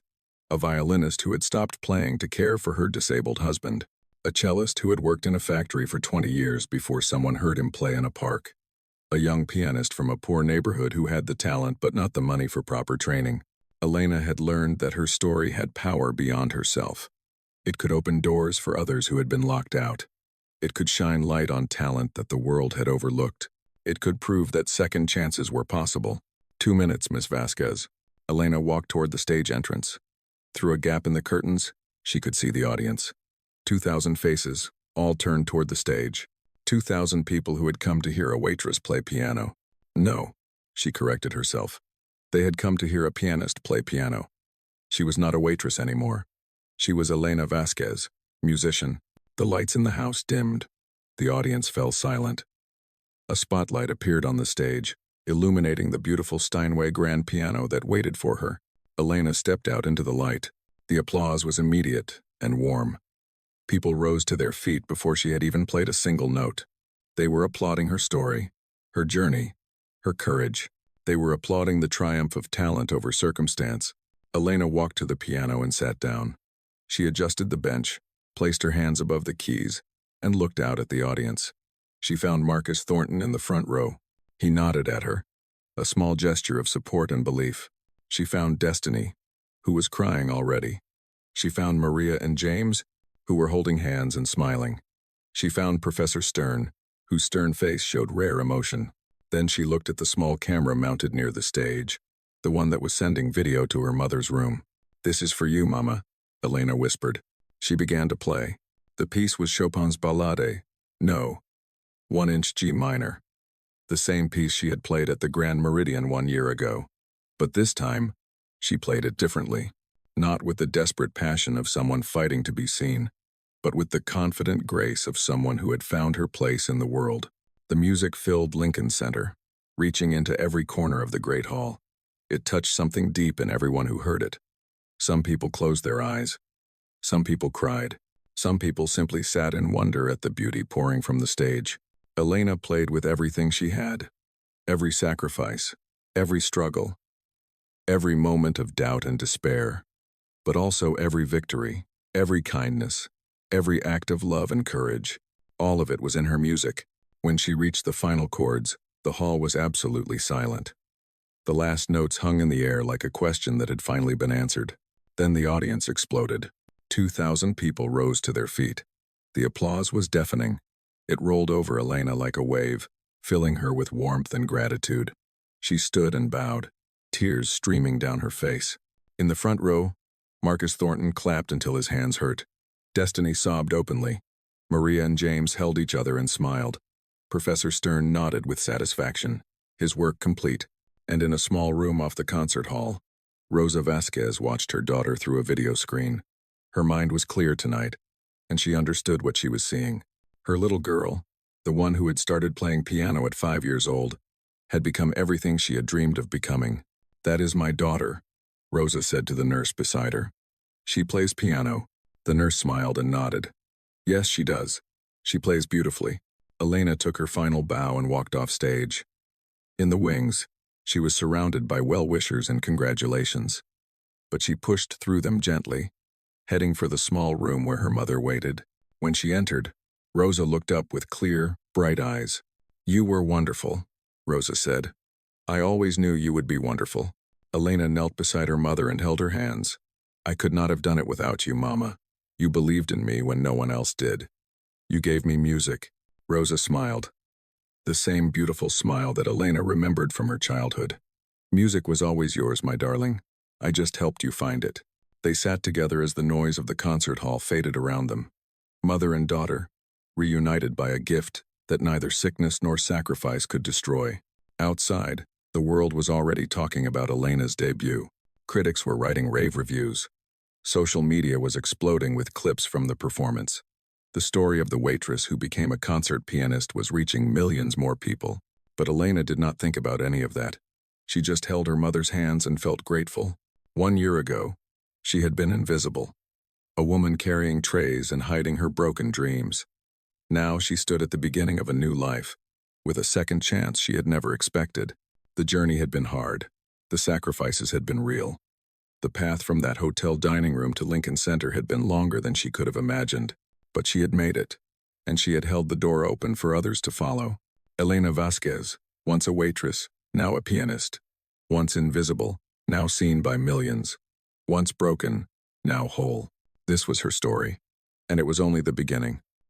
A violinist who had stopped playing to care for her disabled husband. A cellist who had worked in a factory for 20 years before someone heard him play in a park. A young pianist from a poor neighborhood who had the talent but not the money for proper training. Elena had learned that her story had power beyond herself. It could open doors for others who had been locked out. It could shine light on talent that the world had overlooked. It could prove that second chances were possible. 2 minutes, Miss Vasquez. Elena walked toward the stage entrance. Through a gap in the curtains, she could see the audience. 2,000 faces, all turned toward the stage. 2,000 people who had come to hear a waitress play piano. No, she corrected herself. They had come to hear a pianist play piano. She was not a waitress anymore. She was Elena Vasquez, musician. The lights in the house dimmed. The audience fell silent. A spotlight appeared on the stage, illuminating the beautiful Steinway grand piano that waited for her. Elena stepped out into the light. The applause was immediate and warm. People rose to their feet before she had even played a single note. They were applauding her story, her journey, her courage. They were applauding the triumph of talent over circumstance. Elena walked to the piano and sat down. She adjusted the bench, placed her hands above the keys, and looked out at the audience. She found Marcus Thornton in the front row. He nodded at her, a small gesture of support and belief. She found Destiny, who was crying already. She found Maria and James, who were holding hands and smiling. She found Professor Stern, whose stern face showed rare emotion. Then she looked at the small camera mounted near the stage, the one that was sending video to her mother's room. "This is for you, Mama," Elena whispered. She began to play. The piece was Chopin's Ballade, No. 1-inch G minor. The same piece she had played at the Grand Meridian 1 year ago. But this time, she played it differently. Not with the desperate passion of someone fighting to be seen, but with the confident grace of someone who had found her place in the world. The music filled Lincoln Center, reaching into every corner of the great hall. It touched something deep in everyone who heard it. Some people closed their eyes. Some people cried. Some people simply sat in wonder at the beauty pouring from the stage. Elena played with everything she had. Every sacrifice, every struggle, every moment of doubt and despair, but also every victory, every kindness, every act of love and courage. All of it was in her music. When she reached the final chords, the hall was absolutely silent. The last notes hung in the air like a question that had finally been answered. Then the audience exploded. 2,000 people rose to their feet. The applause was deafening. It rolled over Elena like a wave, filling her with warmth and gratitude. She stood and bowed, tears streaming down her face. In the front row, Marcus Thornton clapped until his hands hurt. Destiny sobbed openly. Maria and James held each other and smiled. Professor Stern nodded with satisfaction, his work complete. And in a small room off the concert hall, Rosa Vasquez watched her daughter through a video screen. Her mind was clear tonight, and she understood what she was seeing. Her little girl, the one who had started playing piano at 5 years old, had become everything she had dreamed of becoming. "That is my daughter," Rosa said to the nurse beside her. "She plays piano." The nurse smiled and nodded. "Yes, she does. She plays beautifully." Elena took her final bow and walked off stage. In the wings, she was surrounded by well-wishers and congratulations. But she pushed through them gently, heading for the small room where her mother waited. When she entered, Rosa looked up with clear, bright eyes. "You were wonderful," Rosa said. "I always knew you would be wonderful." Elena knelt beside her mother and held her hands. "I could not have done it without you, Mama. You believed in me when no one else did. You gave me music." Rosa smiled. The same beautiful smile that Elena remembered from her childhood. "Music was always yours, my darling. I just helped you find it." They sat together as the noise of the concert hall faded around them. Mother and daughter, reunited by a gift that neither sickness nor sacrifice could destroy. Outside, the world was already talking about Elena's debut. Critics were writing rave reviews. Social media was exploding with clips from the performance. The story of the waitress who became a concert pianist was reaching millions more people. But Elena did not think about any of that. She just held her mother's hands and felt grateful. 1 year ago, she had been invisible, a woman carrying trays and hiding her broken dreams. Now she stood at the beginning of a new life, with a second chance she had never expected. The journey had been hard. The sacrifices had been real. The path from that hotel dining room to Lincoln Center had been longer than she could have imagined. But she had made it, and she had held the door open for others to follow. Elena Vasquez, once a waitress, now a pianist. Once invisible, now seen by millions. Once broken, now whole. This was her story. And it was only the beginning.